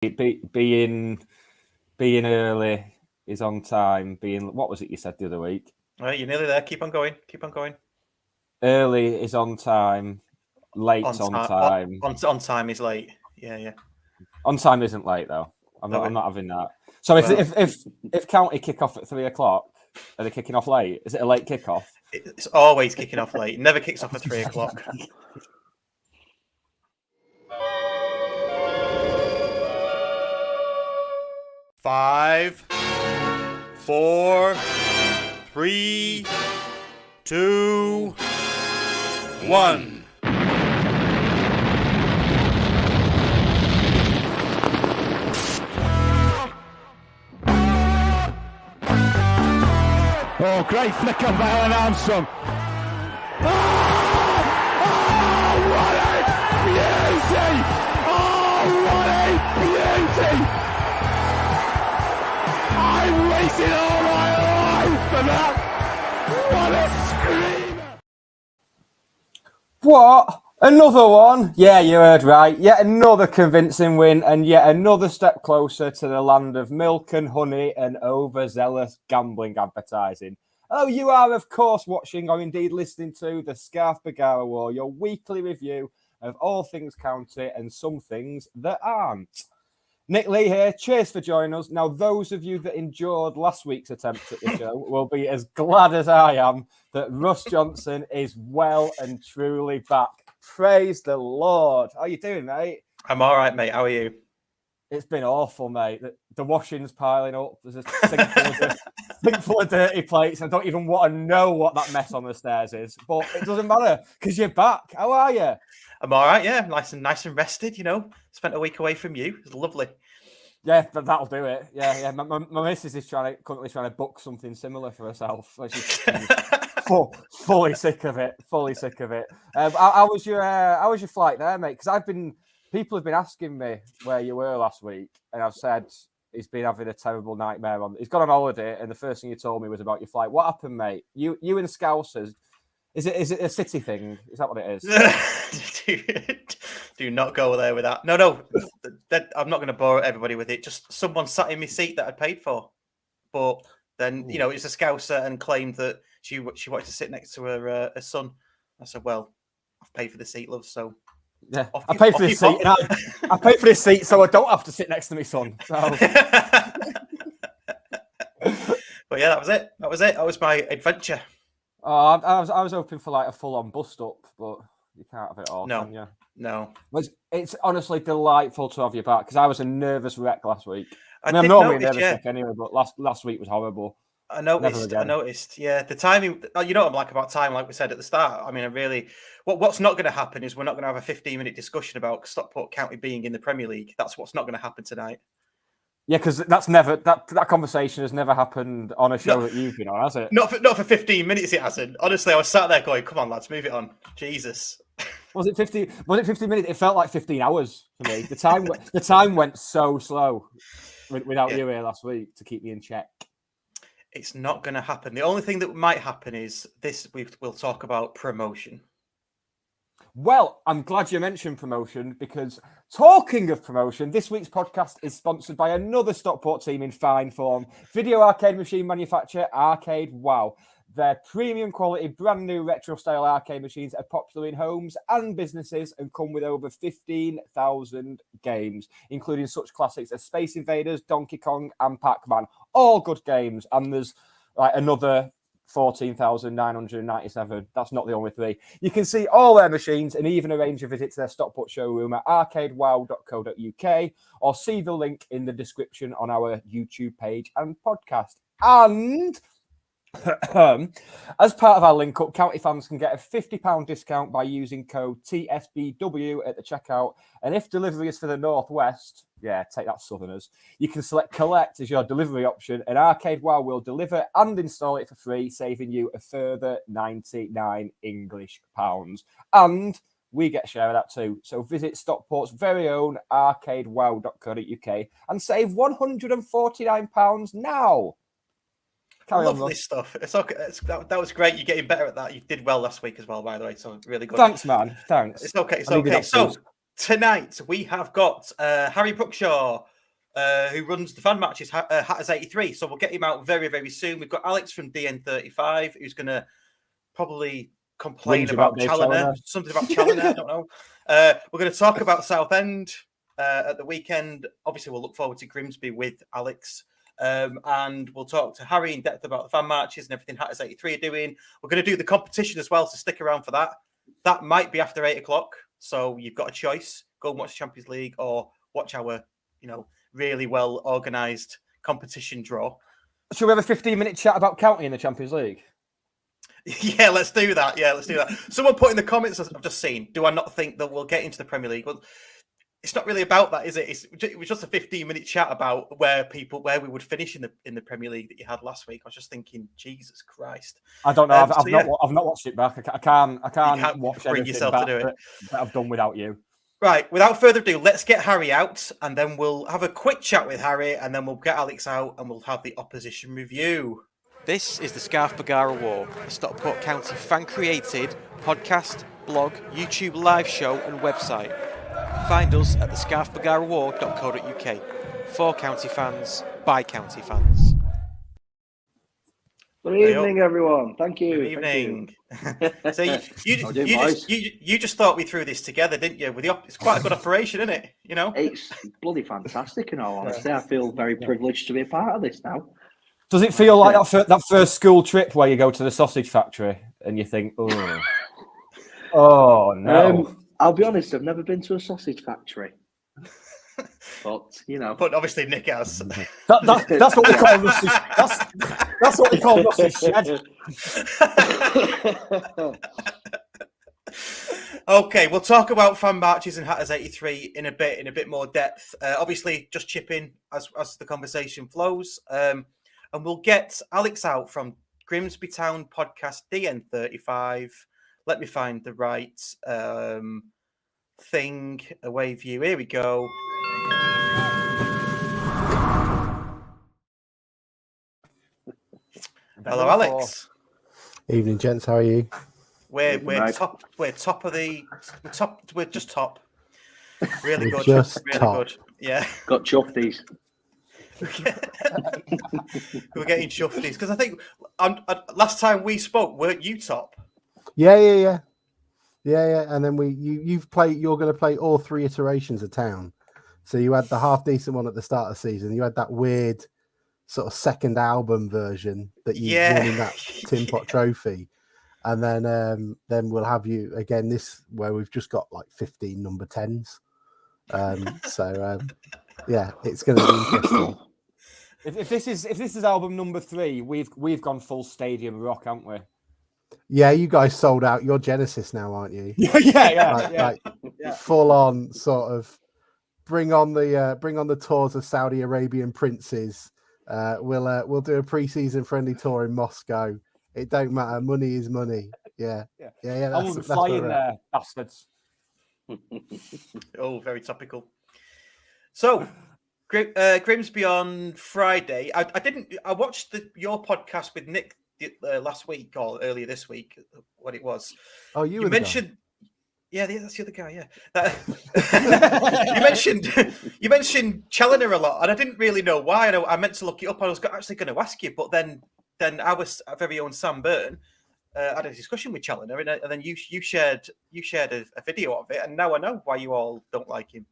being early is on time. What was it you said the other week? Right, you're nearly there. Keep on going. Early is on time. Late's on time. On time is late. Yeah. On time isn't late though. I'm not having that. So if County kick off at 3 o'clock, are they kicking off late? Is it a late kickoff? It's always kicking off late. It never kicks off at 3 o'clock. Five, 4, 3, 2, 1. Oh, great flick of Alan Armstrong. Oh, what a beauty! Oh, what a beauty! I waited all my life for that. What a screamer! What? Another one? Yeah, you heard right. Yet another convincing win and yet another step closer to the land of milk and honey and overzealous gambling advertising. Oh, you are, of course, watching or indeed listening to the Scarf Bagara War, your weekly review of all things county and some things that aren't. Nick Lee here. Cheers for joining us. Now, those of you that endured last week's attempt at the show will be as glad as I am that Russ Johnson is well and truly back. Praise the Lord. How are you doing, mate? I'm all right, mate. How are you? It's been awful, mate. The washing's piling up. There's a sink full of dirty plates. I don't even want to know what that mess on the stairs is. But it doesn't matter because you're back. How are you? I'm all right, yeah. Nice and rested, you know. Spent a week away from you. It was lovely. Yeah, that'll do it. Yeah. My missus is currently trying to book something similar for herself. She's fully sick of it. How was your flight there, mate? Because people have been asking me where you were last week, and I've said he's been having a terrible nightmare he's gone on holiday, and the first thing you told me was about your flight. What happened, mate? You and Scousers. Is it a city thing? Is that what it is? Do not go there with that. No. I'm not going to bore everybody with it. Just someone sat in my seat that I paid for. But then, you know, it's a Scouser and claimed that she wanted to sit next to her son. I said, well, I've paid for the seat, love, so... Yeah, I paid for this seat. I paid for this seat so I don't have to sit next to my son. So. But yeah, that was it. That was my adventure. Oh, I was hoping for like a full-on bust-up, but you can't have it all, can you? No. It's honestly delightful to have you back because I was a nervous wreck last week. I'm normally a nervous wreck anyway, but last week was horrible. I noticed. Yeah, the timing. You know what I'm like about time, like we said at the start. I mean, what's not going to happen is we're not going to have a 15-minute discussion about Stockport County being in the Premier League. That's what's not going to happen tonight. Yeah, because that conversation has never happened on a show that you've been on, has it? Not for 15 minutes. It hasn't. Honestly, I was sat there going, "Come on, lads, move it on." Jesus. Was it 15 minutes? It felt like 15 hours for me. The time went so slow without you here last week to keep me in check. It's not going to happen. The only thing that might happen is this. We'll talk about promotion. Well, I'm glad you mentioned promotion because talking of promotion, this week's podcast is sponsored by another Stockport team in fine form, video arcade machine manufacturer Arcade Wow. Their premium quality, brand new retro style arcade machines are popular in homes and businesses and come with over 15,000 games, including such classics as Space Invaders, Donkey Kong and Pac-Man. All good games. And there's like another 14,997. That's not the only three. You can see all their machines and even arrange a visit to their Stockport showroom at arcadewow.co.uk or see the link in the description on our YouTube page and podcast. And as part of our link up, County fans can get a £50 discount by using code TSBW at the checkout. And if delivery is for the Northwest, take that Southerners, you can select collect as your delivery option, and Arcade Wow will deliver and install it for free, saving you a further 99 English pounds. And we get a share of that too. So visit Stockport's very own arcadewow.co.uk and save £149 now. Lovely stuff. It's okay. That was great. You're getting better at that. You did well last week as well, by the way. So really good. Thanks, man. Thanks. It's okay. So tonight we have got Harry Bruckshaw, who runs the fan matches, Hatters 83. So we'll get him out very, very soon. We've got Alex from DN35, who's going to probably complain Whinge about Dave Challoner, something about Challoner, I don't know. We're going to talk about Southend at the weekend. Obviously, we'll look forward to Grimsby with Alex. And we'll talk to Harry in depth about the fan matches and everything Hatters 83 are doing. We're going to do the competition as well, so stick around for that. That might be after 8 o'clock, so you've got a choice. Go and watch the Champions League or watch our, really well organised competition draw. Should we have a 15-minute chat about County in the Champions League? Yeah, let's do that. Someone put in the comments, I've just seen, do I not think that we'll get into the Premier League? Well, it's not really about that, is it? It was just a 15-minute chat about where we would finish in the Premier League that you had last week. I was just thinking, Jesus Christ. I don't know. I've not watched it back. I can't watch bring yourself to do it. But I've done without you. Right, without further ado, let's get Harry out, and then we'll have a quick chat with Harry, and then we'll get Alex out, and we'll have the opposition review. This is the Scarf Bagara War, a Stockport County fan-created podcast, blog, YouTube live show and website. Find us at thescarfbagarawar.co.uk. For county fans, by county fans. Good evening, everyone. Thank you. Good evening. So you just thought we threw this together, didn't you? It's quite a good operation, isn't it? It's bloody fantastic. In all honesty, I feel very privileged to be a part of this now. Does it feel like that first school trip where you go to the sausage factory and you think, oh no? I'll be honest, I've never been to a sausage factory. But But obviously Nick has. That's what we call Russ's. That's what we call Russ's shed. Okay, we'll talk about fan matches and Hatters 83 in a bit more depth. Obviously, just chip in as the conversation flows. And we'll get Alex out from Grimsby Town podcast DN35. Let me find the right thing. Away view. Here we go. Hello, Alex. Evening, gents. How are you? We're top. We're top of the. We're just top. Really good. Just really top. good. Yeah. got chuffed. We're getting shufties because I think last time we spoke, weren't you top? Yeah. And then you're going to play all 3 iterations of Town. So you had the half decent one at the start of the season. You had that weird sort of second album version that you won in that Tin Pot Trophy, and then we'll have you again this where we've just got like 15 number 10s. Yeah, it's going to be interesting. If this is album number 3, we've gone full stadium rock, haven't we? Yeah, you guys sold out your Genesis now, aren't you? Yeah. Full on sort of bring on the tours of Saudi Arabian princes. We'll do a pre-season friendly tour in Moscow. It don't matter. Money is money. Yeah. I will be flying there, bastards. Oh, very topical. So, Grimsby on Friday. I watched your podcast with Nick last week or earlier this week. What it was? Oh, you mentioned. Yeah, that's the other guy. Yeah, you mentioned Challoner a lot, and I didn't really know why. I meant to look it up. I was actually going to ask you, but then our very own Sam Burton had a discussion with Challoner, and then you shared a video of it, and now I know why you all don't like him.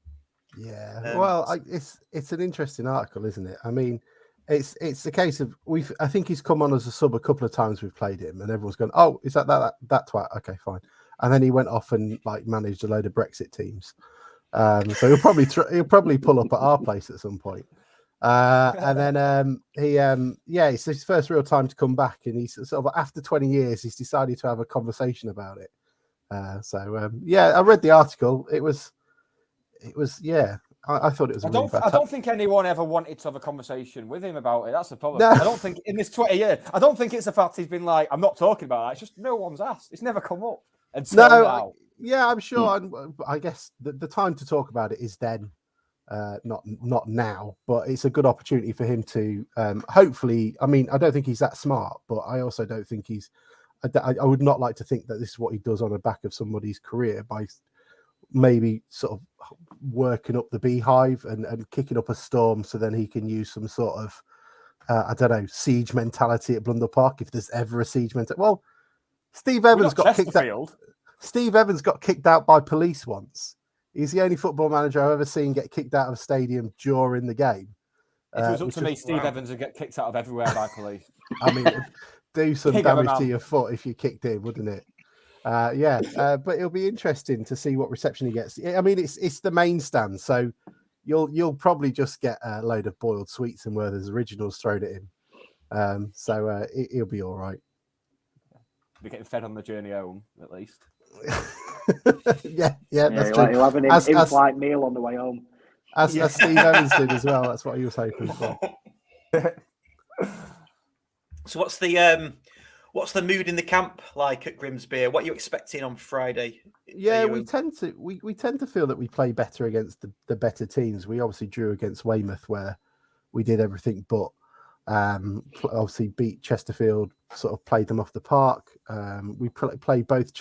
Yeah, it's an interesting article, isn't it? I mean, it's a case of I think he's come on as a sub a couple of times. We've played him, and everyone's gone, "Oh, is that twat?" Okay, fine. And then he went off and managed a load of Brexit teams. So he'll probably pull up at our place at some point. And then it's his first real time to come back, and he's sort of after 20 years, he's decided to have a conversation about it. I read the article. It was I thought it was. I don't think anyone ever wanted to have a conversation with him about it. That's the problem. No. I don't think in this 20 years, I don't think it's the fact he's been like, I'm not talking about that. It's just no one's asked. It's never come up. Now. I'm sure. I guess the time to talk about it is then, not now. But it's a good opportunity for him to hopefully. I mean, I don't think he's that smart, but I also don't think he's. I would not like to think that this is what he does on the back of somebody's career by maybe sort of working up the beehive and kicking up a storm, so then he can use some sort of I don't know, siege mentality at Blundell Park, if there's ever a siege mentality. Well, Steve Evans got kicked out. Steve Evans got kicked out by police once. He's the only football manager I've ever seen get kicked out of a stadium during the game. If it was up to me, Steve Evans would get kicked out of everywhere by police. I mean, do some damage to your foot if you kicked in, wouldn't it? But it'll be interesting to see what reception he gets. I mean, it's the main stand, so you'll probably just get a load of boiled sweets and Werther's originals thrown at him. He'll be all right. Be getting fed on the journey home, at least. yeah, that's true. He'll have an in-flight meal on the way home. As Steve Evans did as well. That's what he was hoping for. So what's the mood in the camp like at Grimsby? What are you expecting on Friday? Yeah, we tend to feel that we play better against the better teams. We obviously drew against Weymouth, where we did everything but obviously beat Chesterfield, sort of played them off the park. We played both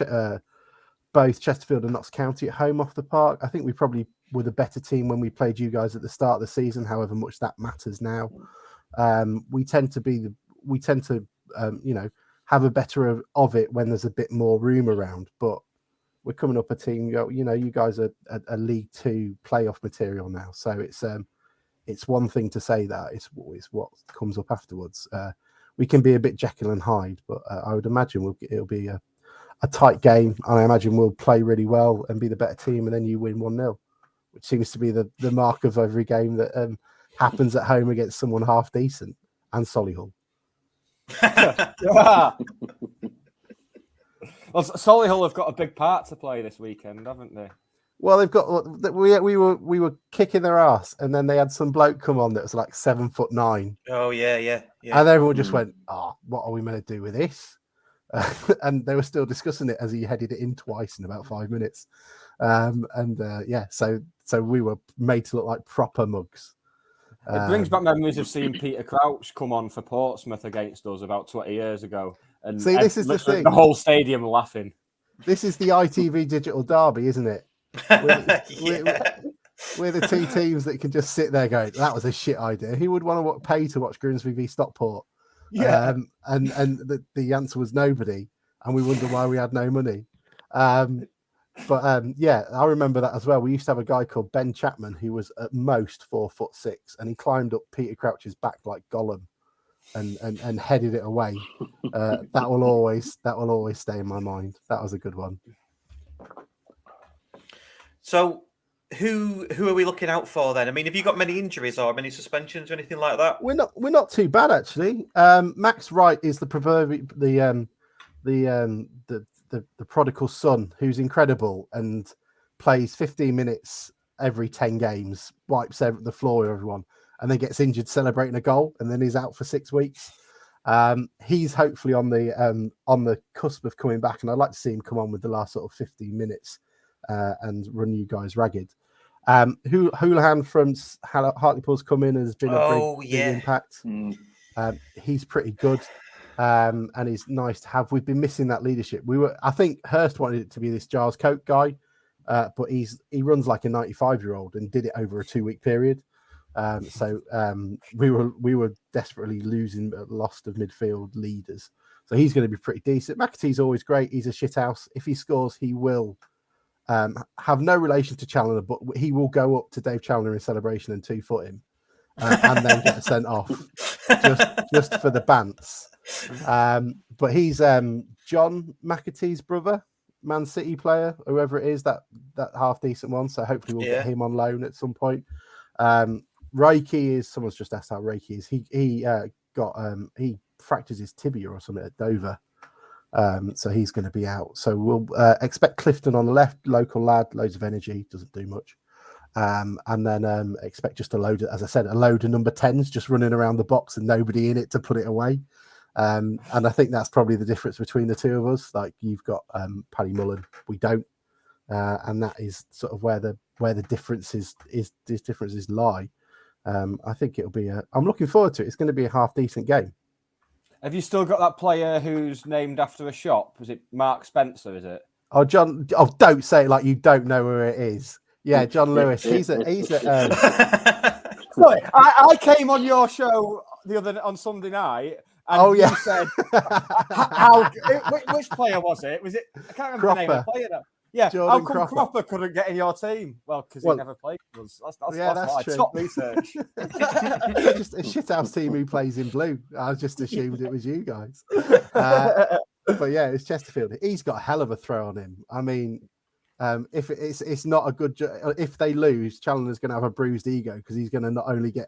Chesterfield and Notts County at home off the park. I think we probably were the better team when we played you guys at the start of the season, however much that matters now. We tend to have a better of it when there's a bit more room around, but we're coming up a team, you guys are a League Two playoff material now. So it's one thing to say that, it's what comes up afterwards. We can be a bit Jekyll and Hyde, but I would imagine it'll be a tight game, and I imagine we'll play really well and be the better team, and then you win 1-0, which seems to be the mark of every game that happens at home against someone half decent, and Solihull. Well, Solihull have got a big part to play this weekend, haven't they? Well, they've got. We were kicking their ass, and then they had some bloke come on that was like 7'9". Oh yeah. And everyone just went, what are we meant to do with this? And they were still discussing it as he headed it in twice in about 5 minutes. So we were made to look like proper mugs. It brings back memories of seeing Peter Crouch come on for Portsmouth against us about 20 years ago. And see, this is the thing. The whole stadium laughing. This is the ITV digital derby, isn't it? We're the two teams that can just sit there going, that was a shit idea. Who would want to pay to watch Grimsby v Stockport? Yeah. And the answer was nobody. And we wonder why we had no money. I remember that as well. We used to have a guy called Ben Chapman who was at most 4'6", and he climbed up Peter Crouch's back like Gollum and headed it away. That will always stay in my mind. That was a good one. So who are we looking out for then? I mean, have you got many injuries or many suspensions or anything like that? We're not too bad actually. Max Wright is the the prodigal son who's incredible and plays 15 minutes every 10 games, wipes the floor with everyone, and then gets injured celebrating a goal, and then he's out for 6 weeks. He's hopefully on the cusp of coming back, and I'd like to see him come on with the last sort of 15 minutes and run you guys ragged. Houlihan from Hartlepool's come in, has been a big impact. He's pretty good. And he's nice to have. We've been missing that leadership. I think Hurst wanted it to be this Giles Coke guy, but he runs like a 95-year-old and did it over a 2-week period. We were desperately lost of midfield leaders. So he's going to be pretty decent. McAtee's always great. He's a shithouse. If he scores, he will have no relation to Challoner, but he will go up to Dave Challoner in celebration and 2-foot him, and then get sent off just for the bants. But he's John McAtee's brother, Man City player, whoever it is, that half decent one. So hopefully we'll get him on loan at some point. Reiki is, someone's just asked how Reiki is. He fractures his tibia or something at Dover. So he's going to be out. So we'll expect Clifton on the left, local lad, loads of energy, doesn't do much. And then expect just a load of number 10s just running around the box and nobody in it to put it away. And I think that's probably the difference between the two of us. Like, you've got Paddy Mullen, we don't, and that is sort of where the differences lie. I think it'll be I'm looking forward to it. It's going to be a half decent game. Have you still got that player who's named after a shop? Is it Mark Spencer? Is it? Oh, John. Oh, don't say it like you don't know who it is. Yeah, John Lewis. He's a. Sorry, I came on your show on Sunday night, and you said which player was it? Was it? I can't remember the name of the player. Now. Yeah, Jordan how come Cropper couldn't get in your team? Well, because he never played with us. That's true. Top research. Just a shithouse team who plays in blue. I just assumed it was you guys. But yeah, it's Chesterfield. He's got a hell of a throw on him. I mean, if it's not a good, if they lose, Challoner's going to have a bruised ego because he's going to not only get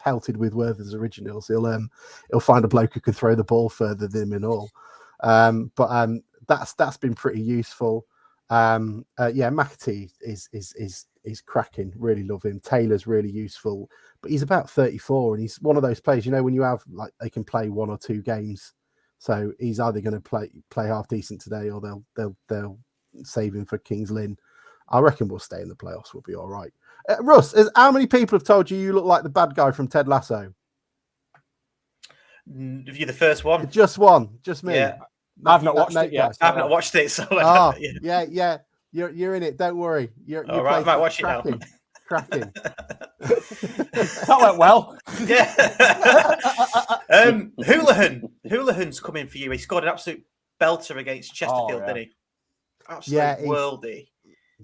pelted with Werther's originals, he'll find a bloke who can throw the ball further than him and all. But that's been pretty useful. McAtee is cracking. Really love him. Taylor's really useful, but he's about 34, and he's one of those players. You know, when you have like they can play 1 or 2 games, so he's either going to play half decent today, or they'll save him for Kings Lynn. I reckon we'll stay in the playoffs. We'll be all right. Russ, how many people have told you look like the bad guy from Ted Lasso? If you're the first one, just one, just me. Yeah. I've not watched it yet. I've not watched it, so yeah. You're in it. Don't worry. You're all right. I might watch it now. Cracking. That went well. Yeah. Houlihan's coming for you. He scored an absolute belter against Chesterfield, didn't he? Absolute worldie.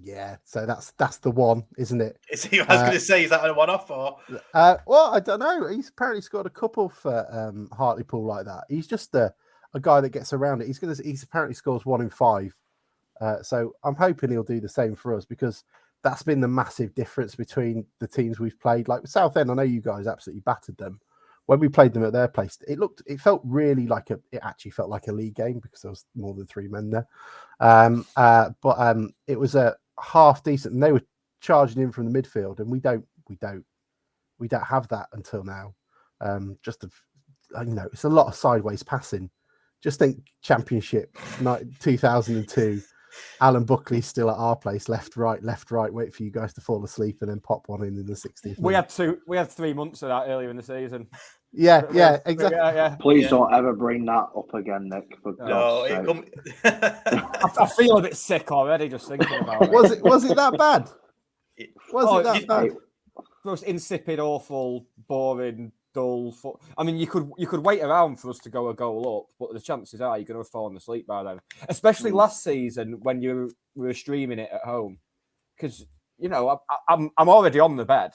Yeah, so that's the one, isn't it? I was going to say, is that a one-off or? Well, I don't know. He's apparently scored a couple for Hartlepool like that. He's just a guy that gets around it. He's apparently scores 1 in 5. So I'm hoping he'll do the same for us, because that's been the massive difference between the teams we've played. Like with Southend, I know you guys absolutely battered them. When we played them at their place, it felt really like it actually felt like a league game because there was more than 3 men there. But it was a half decent, and they were charging in from the midfield, and we don't have that until now. It's a lot of sideways passing. Just think Championship 2002. Alan Buckley's still at our place, left, right, wait for you guys to fall asleep and then pop one in the 60th. We had 3 months of that earlier in the season. Yeah, exactly. Yeah. Please don't ever bring that up again, Nick. I feel a bit sick already just thinking about it. Was it that bad? Was it that bad? Most insipid, awful, boring, dull. I mean, you could wait around for us to go a goal up, but the chances are you're going to have fallen asleep by then. Especially last season when we were streaming it at home, because I'm already on the bed,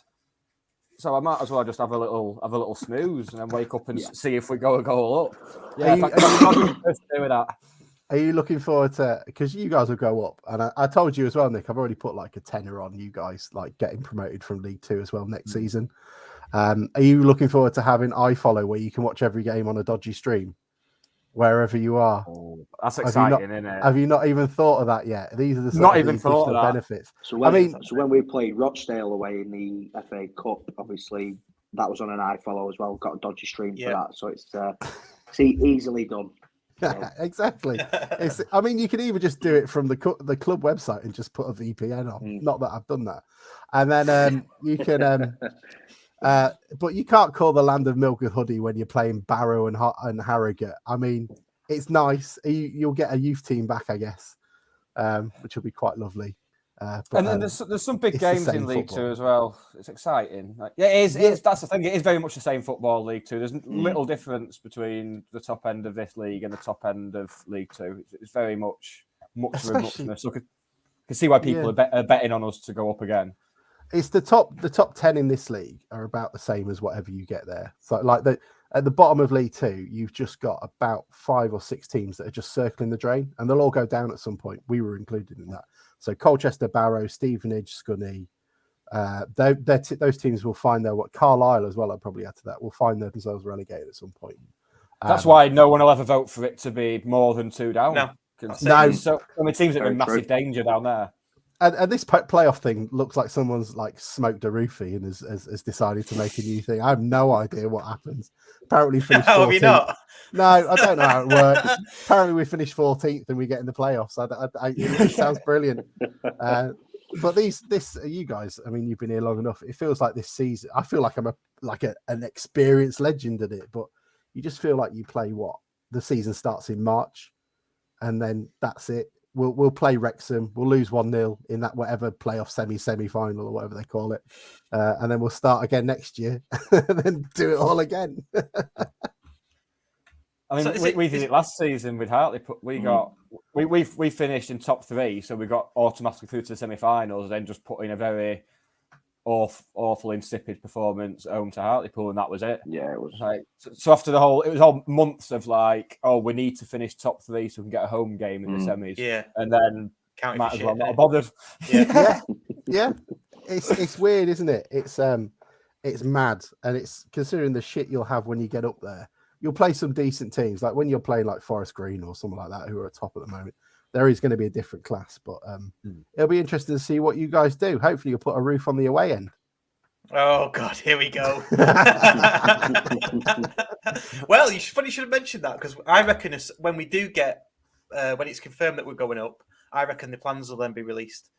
so I might as well just have a little snooze and then wake up and see if we go a goal up. Yeah, Are you looking forward to? Because you guys will go up, and I told you as well, Nick. I've already put like a tenner on you guys, like getting promoted from League 2 as well next season. Are you looking forward to having iFollow, where you can watch every game on a dodgy stream wherever you are? Oh, that's exciting, isn't it? Have you not even thought of that yet? These are the benefits. So when we played Rochdale away in the FA Cup, obviously that was on an iFollow as well. Got a dodgy stream for that, so it's easily done. Yeah, exactly. I mean, you can even just do it from the club website and just put a VPN on. Not that I've done that, and then you can. But you can't call the land of milk a hoodie when you're playing Barrow and Harrogate. I mean, it's nice. You'll get a youth team back, I guess, which will be quite lovely. And then there's some big games in League 2 as well. It's exciting. It is. That's the thing. It is very much the same football, League 2. There's little difference between the top end of this league and the top end of League 2. It's very much muchness. So I can see why people are betting on us to go up again. It's the top 10 in this league are about the same as whatever you get there. So like at the bottom of League 2, you've just got about 5 or 6 teams that are just circling the drain, and they'll all go down at some point. We were included in that. So Colchester, Barrow, Stevenage, Scunny, those teams will find Carlisle as well. I'll probably add to that. Will find themselves relegated at some point. That's why no one will ever vote for it to be more than 2 down. No. So teams that are in massive danger down there. And this playoff thing looks like someone's like smoked a roofie and has decided to make a new thing. I have no idea what happens. Apparently, finished 14th. Have you not? No, I don't know how it works. Apparently, we finished 14th and we get in the playoffs. It sounds brilliant. But you guys, I mean, you've been here long enough. It feels like this season. I feel like I'm an experienced legend at it, but you just feel like you play the season starts in March, and then that's it. we'll play Wrexham. We'll lose 1-0 in that whatever playoff semi-final or whatever they call it, and then we'll start again next year, and then do it all again. I mean, we did it last season with Hartley. We finished in top 3, so we got automatically through to the semi-finals. Then just put in a very awful, insipid performance home to Hartlepool, and that was it. Yeah, it was like so. After it was all months of like, oh, we need to finish top 3 so we can get a home game in the semis. Yeah, and then might as well not bothered. Yeah. It's weird, isn't it? It's mad, and it's considering the shit you'll have when you get up there. You'll play some decent teams, like when you're playing like Forest Green or something like that, who are at top at the moment. There is going to be a different class, but it'll be interesting to see what you guys do. Hopefully, you'll put a roof on the away end. Oh God, here we go. Well, you should have mentioned that, because I reckon when we do get when it's confirmed that we're going up, I reckon the plans will then be released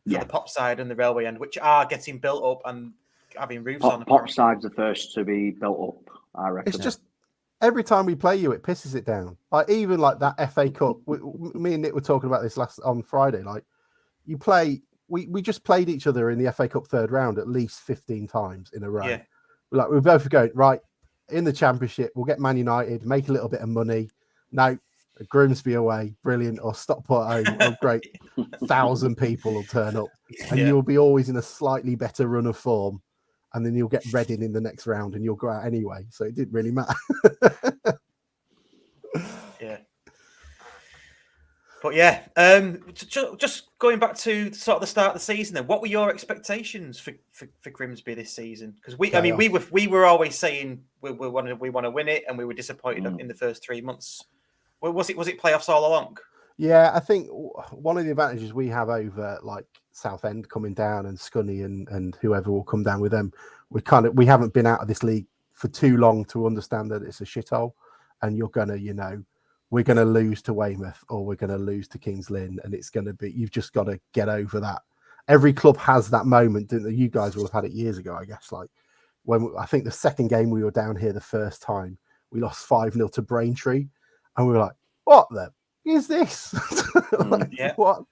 for the pop side and the railway end, which are getting built up and having roofs on. Pop side's the first to be built up, I reckon. It's just every time we play you, it pisses it down. Like even like that FA Cup, me and Nick were talking about this on Friday. Like you play, we just played each other in the FA Cup third round at least 15 times in a row. Yeah. Like we're both going right in the Championship. We'll get Man United, make a little bit of money. No, Grimsby away, brilliant, or Stockport home, oh great, 1,000 people will turn up, and you'll be always in a slightly better run of form. And then you'll get Reading in the next round and you'll go out anyway. So it didn't really matter. Yeah. But yeah, just going back to sort of the start of the season then, what were your expectations for Grimsby this season? Because we were always saying we want to win it, and we were disappointed in the first 3 months. Was it playoffs all along? Yeah, I think one of the advantages we have over like Southend coming down and Scunny and whoever will come down with them, we haven't been out of this league for too long to understand that it's a shithole, and you're gonna, we're gonna lose to Weymouth or we're gonna lose to Kings Lynn, and it's gonna be, you've just got to get over that. Every club has that moment, didn't they? You guys will have had it years ago, I guess. Like when I think the second game we were down here the first time, we lost 5-0 to Braintree, and we were like, what the is this? What?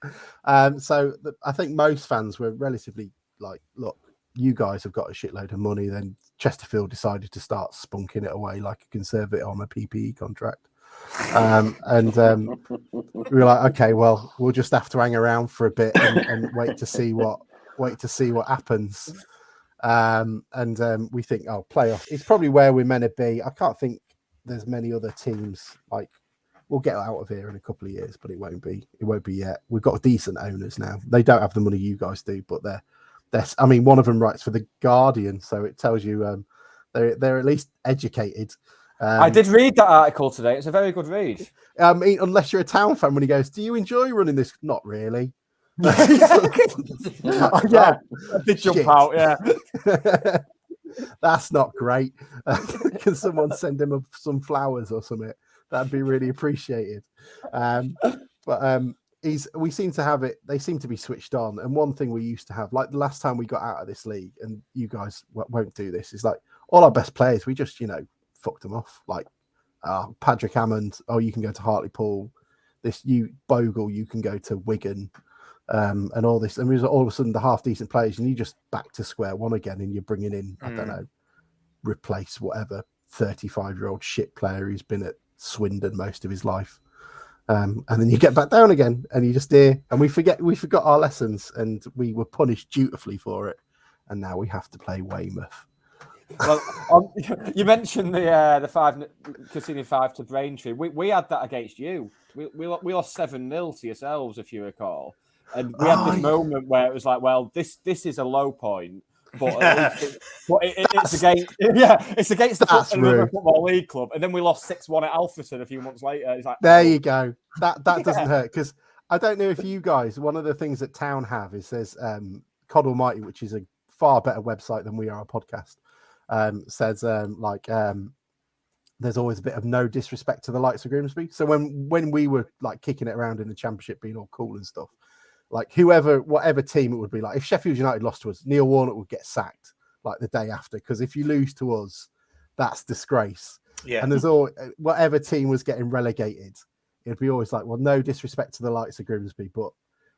So I think most fans were relatively like, look, you guys have got a shitload of money. Then Chesterfield decided to start spunking it away like a conservative on a PPE contract. And we were like, okay, well, we'll just have to hang around for a bit and wait to see what happens. We think, playoff, it's probably where we're meant to be. I can't think there's many other teams like. We'll get out of here in a couple of years, but it won't be yet. We've got decent owners now. They don't have the money you guys do, but they're I mean, one of them writes for the Guardian, so it tells you they're at least educated. I did read that article today. It's a very good read. I mean, unless you're a Town fan, when he goes, "Do you enjoy running this?" Not really. Yeah, did jump out. Yeah, that's not great. Can someone send him some flowers or something? That'd be really appreciated. We seem to have it. They seem to be switched on. And one thing we used to have, like the last time we got out of this league, and you guys won't do this, is like all our best players, we just, fucked them off. Like Patrick Hammond, you can go to Hartlepool. Bogle, you can go to Wigan. And all this. And we was all of a sudden the half decent players, and you just back to square one again, and you're bringing in, I don't know, replace whatever 35-year-old shit player who's been at Swindon most of his life, and then you get back down again, and you just and we forgot our lessons, and we were punished dutifully for it, and now we have to play Weymouth. Well, you mentioned the 5 conceding 5 to Braintree. We had that against you. We lost 7-0 to yourselves, if you recall, and we had this moment where it was like, well, this is a low point. But it's against the Football League club, and then we lost 6-1 at Alfreton a few months later. It's like, there you go. That doesn't hurt, because I don't know if you guys. One of the things that Town have is there's COD Almighty, which is a far better website than we are a podcast. Says there's always a bit of no disrespect to the likes of Grimsby. So when we were like kicking it around in the Championship, being all cool and stuff. Like whatever team it would be, like if Sheffield United lost to us, Neil Warnock would get sacked like the day after, because if you lose to us, that's disgrace. Yeah. And there's all whatever team was getting relegated, it'd be always like, well, no disrespect to the likes of Grimsby, but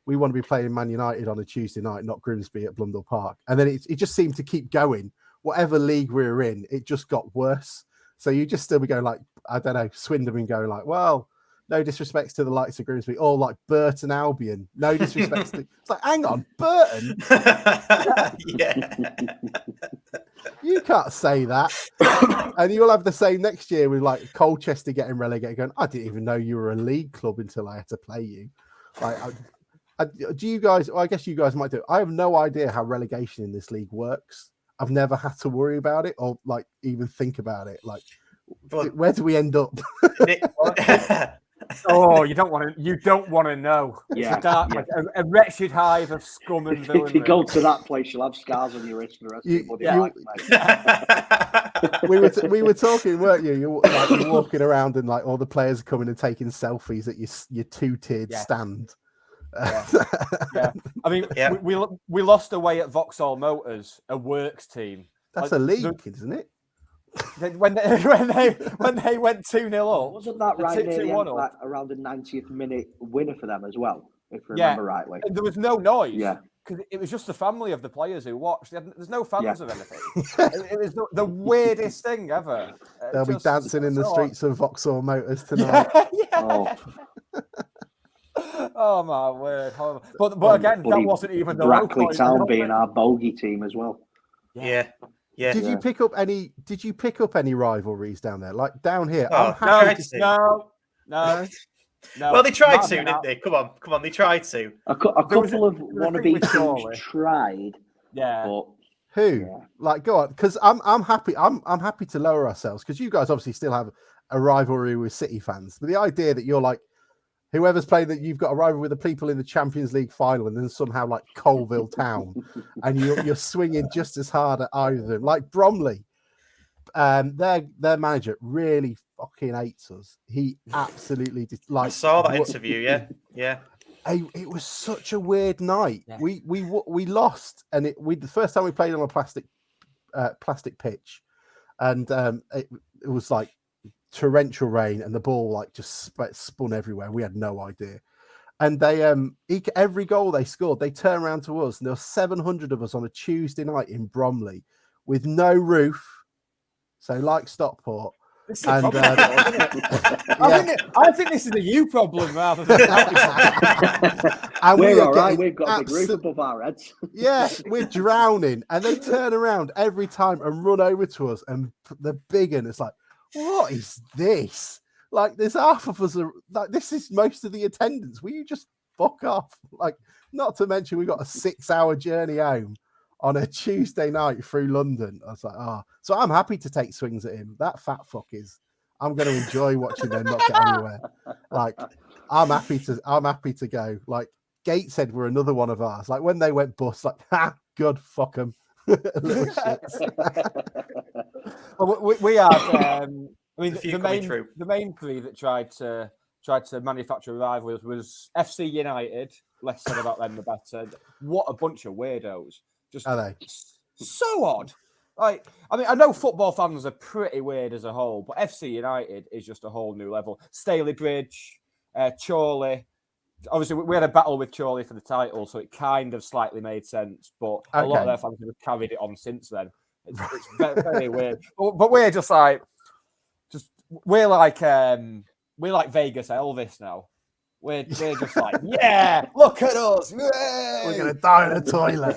we want to be playing Man United on a Tuesday night, not Grimsby at Blundell Park. And then it just seemed to keep going. Whatever league we were in, it just got worse. So you just still be going like, I don't know, Swindon and going like, well, no disrespect to the likes of Grimsby, or like Burton Albion. No disrespect to. It's like, hang on, Burton. Yeah. You can't say that. And you'll have the same next year with like Colchester getting relegated, going, I didn't even know you were a league club until I had to play you. Like, do you guys? Well, I guess you guys might do. I have no idea how relegation in this league works. I've never had to worry about it or like even think about it. Like, where do we end up? Oh, you don't want to know. Yeah, it's a dark, like a wretched hive of scum and villainy. If you go to that place, you'll have scars on your wrist for the rest of your body. We were talking, weren't you? You're walking around and like all the players are coming and taking selfies at your two-tiered stand. Yeah. I mean, we lost away at Vauxhall Motors, a works team. That's a league, isn't it? When they went 2-0 up, wasn't that right near the end, like around the 90th minute winner for them as well, if I remember rightly? And there was no noise. Yeah. Because it was just the family of the players who watched. There's no fans of anything. It was the weirdest thing ever. They'll be dancing in the streets of Vauxhall Motors tonight. Yeah. Oh my word! But again, that wasn't even the Brackley local Town being our bogey team as well. Yeah. Did you pick up any rivalries down there? Like down here? No. Well, they tried to, didn't they? Come on, they tried to. A couple of wannabe teams tried. Yeah. But who? Yeah. Like, go on, because I'm happy. I'm happy to lower ourselves because you guys obviously still have a rivalry with City fans. But the idea that you're like, whoever's playing that, you've got a rivalry with the people in the Champions League final, and then somehow like Colville Town, and you're swinging just as hard at either of them. Like Bromley, their manager really fucking hates us. He absolutely I saw that interview. Yeah. It was such a weird night. Yeah. We lost, and the first time we played on a plastic pitch, and it was like torrential rain, and the ball like just spun everywhere. We had no idea, and they every goal they scored, they turned around to us, and there were 700 of us on a Tuesday night in Bromley with no roof, so like Stockport. And I think this is a you problem rather than and we're all right. We've got a big roof above our heads. Yeah, we're drowning, and they turn around every time and run over to us, and the big one, it's like, what is this? Like, there's half of us are like, this is most of the attendance. Will you just fuck off? Like, not to mention we got a 6-hour journey home on a Tuesday night through London. I was like, so I'm happy to take swings at him. That fat fuck is. I'm going to enjoy watching them not get anywhere. Like, I'm happy to go. Like, Gateshead were another one of ours. Like, when they went bust, like, good, fuck them. Little shits. Well, we had. I mean, the main three that tried to manufacture rivalries was FC United. Less said about them, the better. What a bunch of weirdos! Just are they? So odd. Like, I mean, I know football fans are pretty weird as a whole, but FC United is just a whole new level. Staley Bridge, Chorley. Obviously, we had a battle with Chorley for the title, so it kind of slightly made sense. But a lot of their fans have carried it on since then. It's very, very weird. But we're just like, we're like Vegas Elvis now. We're just like, yeah, look at us. Yay! We're gonna die in a toilet.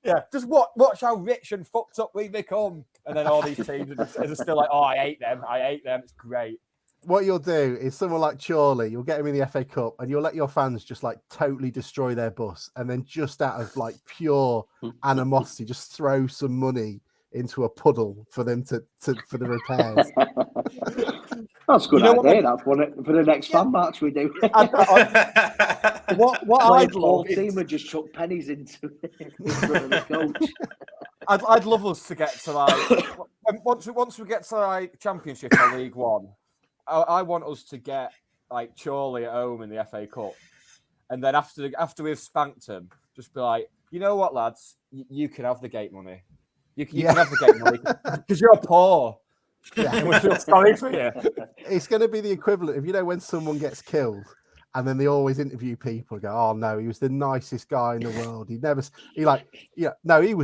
Yeah. Just watch how rich and fucked up we become. And then all these teams are still like, oh, I hate them. It's great. What you'll do is someone like Chorley, you'll get him in the FA Cup, and you'll let your fans just like totally destroy their bus, and then just out of like pure animosity, just throw some money into a puddle for them for the repairs. That's a good idea. That's for the next fan match we do. What I'd love team would just chuck pennies into the coach. I'd love us to get to like once we get to like Championship or League One. I want us to get like Chorley at home in the FA Cup, and then after we've spanked them, just be like, you know what, lads, you can have the gate money. You can have the gate money because you're poor. Yeah, we feel sorry for you. It's going to be the equivalent of, when someone gets killed and then they always interview people and go, oh no, he was the nicest guy in the world. He was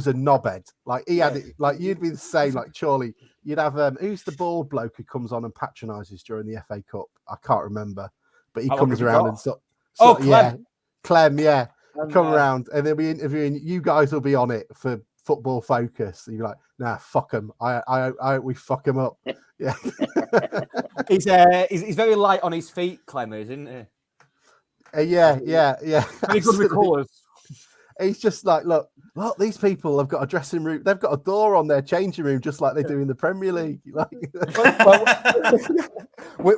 a knobhead. Like he had it, like you'd be the same, like Charlie. You'd have who's the bald bloke who comes on and patronises during the FA Cup? I can't remember, but he comes around and Clem. yeah, Clem, yeah, come around and they'll be interviewing. You guys will be on it for Football Focus. And you're like, nah, fuck him. We fuck him up. Yeah, he's very light on his feet, Clem, isn't he? Yeah. Very good with colours. He's just like, look, these people have got a dressing room. They've got a door on their changing room, just like they do in the Premier League. Like,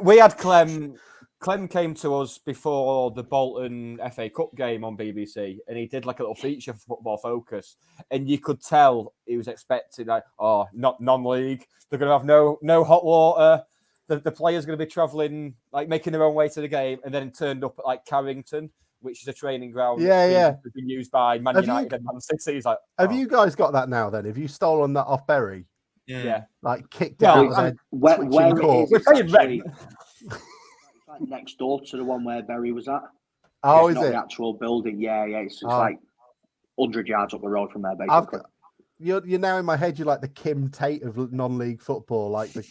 we had Clem. Clem came to us before the Bolton FA Cup game on BBC, and he did like a little feature for Football Focus, and you could tell he was expecting like, not non-league. They're going to have no hot water. The players going to be travelling, like making their own way to the game, and then turned up at like Carrington, which is a training ground. Yeah. Has been used by Man United and Man City. He's like, have you guys got that now? Then have you stolen that off Berry? Yeah. Like kicked out of their twitching court. We're paying rent. Like next door to the one where Berry was at. Oh, it's is not it? the actual building? Yeah. It's like 100 yards up the road from there, basically. You're now in my head. You're like the Kim Tate of non-league football, like the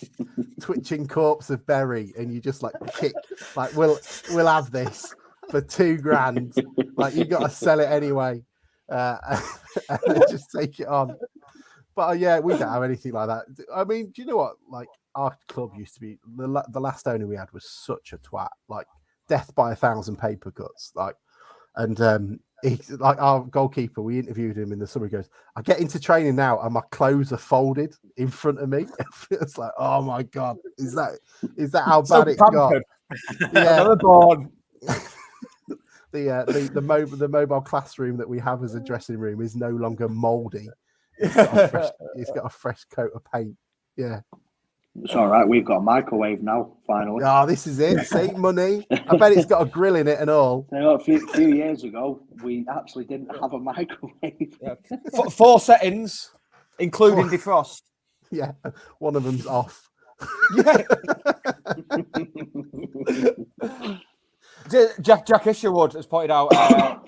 twitching corpse of Berry, and you just like kick. Like we'll have this for $2,000. Like you got to sell it anyway, and then just take it on. But yeah, we don't have anything like that. I mean, do you know what? Like our club used to be. The last owner we had was such a twat. Like death by 1,000 paper cuts. Like, and he's like our goalkeeper. We interviewed him in the summer. He goes, I get into training now, and my clothes are folded in front of me. It's like, oh my god, is that how bad it got? Yeah, born. The mobile classroom that we have as a dressing room is no longer mouldy. It's got a fresh coat of paint. Yeah. It's all right. We've got a microwave now, finally. Oh, this is it. See, money. I bet it's got a grill in it and all. You know, a few years ago, we actually didn't have a microwave. Yeah. 4 settings, including defrost. Yeah, one of them's off. Yeah. Jack Isherwood has pointed out.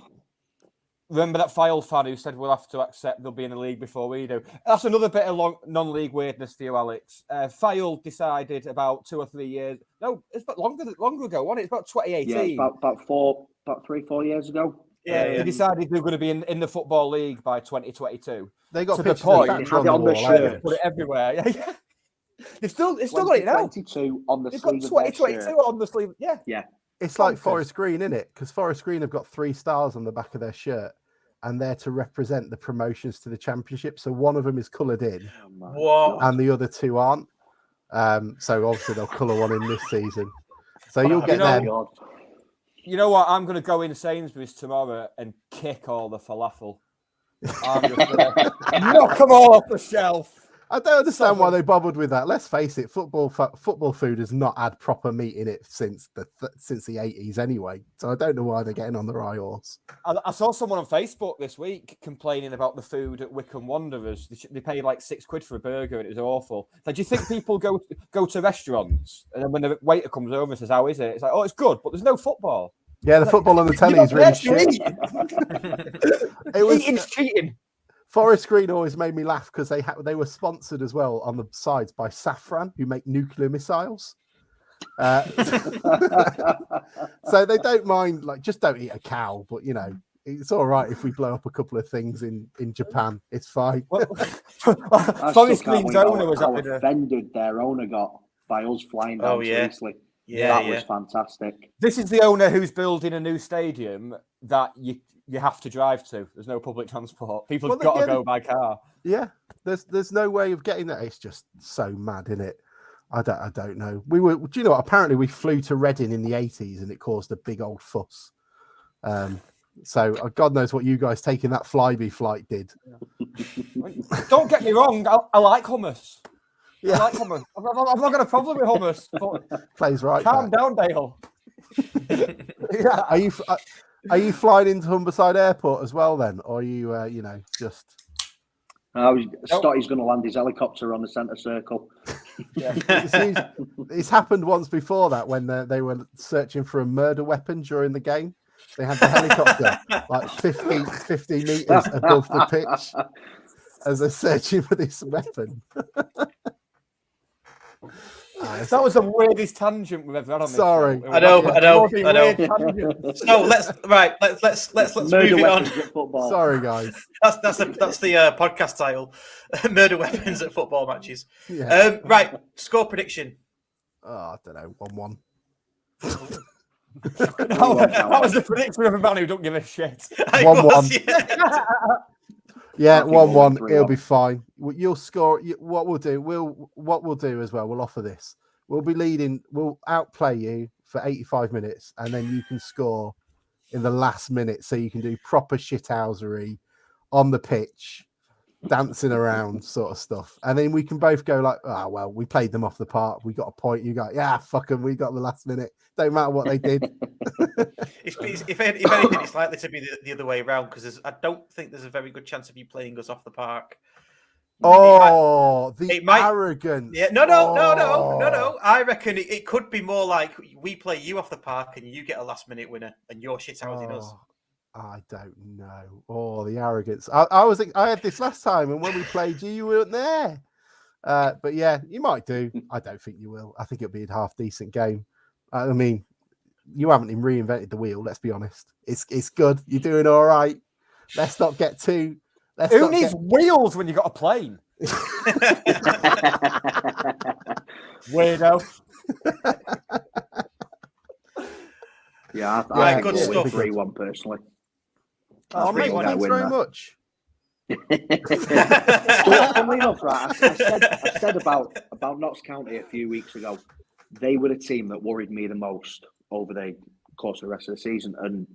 Remember that File fan who said we'll have to accept they'll be in the league before we do? That's another bit of non-league weirdness for you, Alex. File decided about 2 or 3 years. No, it's about longer ago, wasn't it? It's about 2018. Yeah, about 3-4 years ago. Yeah, they decided they were going to be in the Football League by 2022. They got to the point. They had it on the shirt. Put it everywhere. Yeah. They've still got it now. 2022 on the They've sleeve. got 2022 on the sleeve. Yeah. Yeah. It's like Forest Green, isn't it? Because Forest Green have got 3 stars on the back of their shirt, and they're to represent the promotions to the Championship. So one of them is coloured in, and the other 2 aren't. So obviously they'll colour one in this season. So you'll get them. You know what? I'm going to go in Sainsbury's tomorrow and kick all the falafel. I'm just going to knock them all off the shelf. I don't understand why they bothered with that. Let's face it, football food has not had proper meat in it since the 80s anyway. So I don't know why they're getting on the high horse. I saw someone on Facebook this week complaining about the food at Wycombe Wanderers. They paid like £6 for a burger and it was awful. So do you think people go to restaurants and then when the waiter comes over and says, "How is it?" It's like, "Oh, it's good, but there's no football." Yeah, the football on the telly is really shit. Eating's cheating. Forest Green always made me laugh because they were sponsored as well on the sides by Safran, who make nuclear missiles. So they don't mind, like, just don't eat a cow, but you know, it's all right if we blow up a couple of things in Japan. It's fine. Forest Green's owner was offended their owner got by us flying down to Eastleigh. Yeah, that was fantastic. This is the owner who's building a new stadium that you have to drive to. There's no public transport. People have got to go by car. Yeah, there's no way of getting that. It's just so mad, isn't it? I don't know. Do you know what? Apparently we flew to Reading in the 80s and it caused a big old fuss. So God knows what you guys taking that Flybe flight did. Don't get me wrong. I like hummus. Yeah. I like hummus. I've not got a problem with hummus. But plays right. Calm down, Dale. Yeah. Are you flying into Humberside Airport as well then, or are you just? Stotty's going to land his helicopter on the centre circle. It's happened once before that when they were searching for a murder weapon during the game. They had the helicopter like 50 meters above the pitch as they're searching for this weapon. That was the weirdest tangent we've ever had on this Sorry. show. I know. So let's move it on. Sorry, guys. That's the podcast title: Murder Weapons at Football Matches. Yeah. Right, score prediction. Oh, I don't know, 1-1. That was the prediction of a man who don't give a shit. 1-1. Yeah, 1-1. It'll be fine. You'll score. What we'll do as well. We'll offer this. We'll be leading. We'll outplay you for 85 minutes, and then you can score in the last minute, so you can do proper shithousery on the pitch, dancing around, sort of stuff. And then we can both go like, "Ah, well, we played them off the park. We got a point." You go, "Yeah, fuck them. We got the last minute. Don't matter what they did." If anything, it's likely to be the other way around because I don't think there's a very good chance of you playing us off the park. The arrogance. Yeah, no. I reckon it could be more like we play you off the park and you get a last minute winner and you're shithousing us. I don't know. Oh, the arrogance. I had this last time, and when we played you, you weren't there. But yeah, you might do. I don't think you will. I think it'll be a half decent game. I mean, you haven't even reinvented the wheel. Let's be honest. It's good. You're doing all right. Let's not get too. Who needs wheels when you got a plane? Weirdo. Yeah, I think good we'll stuff. 3-1 personally. Oh, mate, thanks very much. Funnily enough, right, I said about Notts County a few weeks ago. They were the team that worried me the most over the course of the rest of the season, and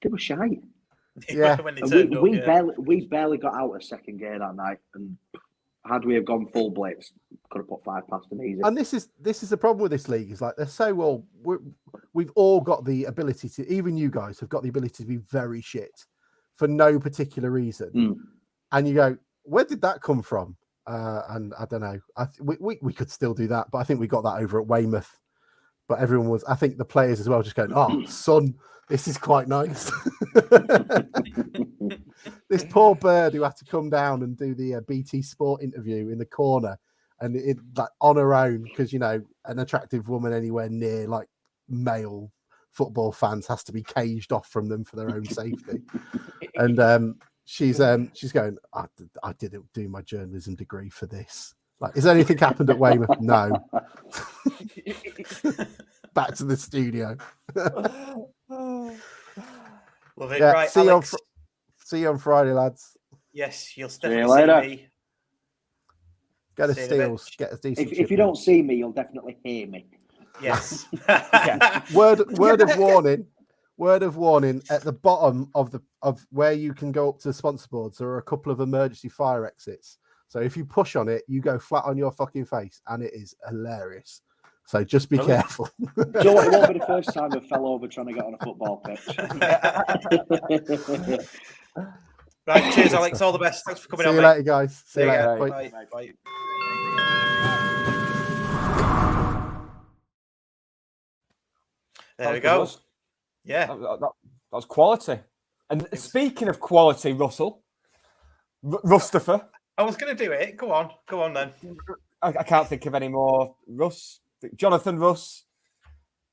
they were shy. Yeah, we barely got out of second gear that night, and had we have gone full blitz, could have put 5 past them easy. And this is the problem with this league is like they're so well. We've all got the ability to. Even you guys have got the ability to be very shit for no particular reason, and you go, where did that come from? And I don't know. We could still do that, but I think we got that over at Weymouth. But everyone was. I think the players as well just going, "Oh, son, this is quite nice." This poor bird who had to come down and do the BT Sport interview in the corner, and it like on her own because an attractive woman anywhere near like male football fans has to be caged off from them for their own safety. And she's going, I didn't do my journalism degree for this. Like, has anything happened at Weymouth? No. Back to the studio. Love it. Right, see you on Friday, lads. Yes, you'll definitely see me. Get a steals. Get a decent. If you don't see me, you'll definitely hear me. Yes. Yeah. Word of warning. Word of warning. At the bottom of where you can go up to the sponsor boards, there are a couple of emergency fire exits. So if you push on it, you go flat on your fucking face, and it is hilarious. So just be careful. Do you know what? It won't be the first time I fell over trying to get on a football pitch. Right, cheers, Alex. All the best. Thanks for coming on. See you later, guys. See you later. Bye. Bye. There we go. Yeah. That was quality. And speaking of quality, Russell, Rustafer. I was going to do it. Go on then. I can't think of any more. Jonathan Russ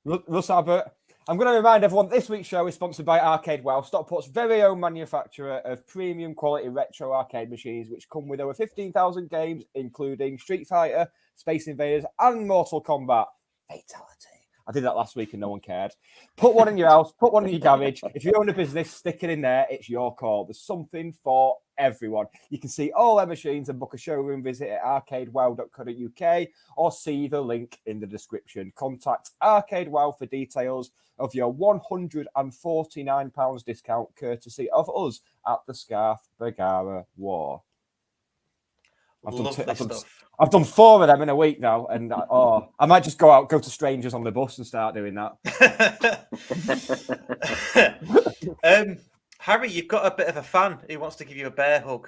Abbott. I'm going to remind everyone this week's show is sponsored by Arcade Wow, Stockport's very own manufacturer of premium quality retro arcade machines, which come with over 15,000 games, including Street Fighter, Space Invaders, and Mortal Kombat. Fatality. I did that last week and no one cared. Put one in your house, put one in your garage. If you own a business, stick it in there. It's your call. There's something for everyone. You can see all their machines and book a showroom visit at arcadewow.co.uk or see the link in the description. Contact Arcade Wow for details of your £149 discount courtesy of us at the Scarf Bagara War. I've done 4 of them in a week now, and I might just go to strangers on the bus and start doing that. Harry, you've got a bit of a fan who wants to give you a bear hug.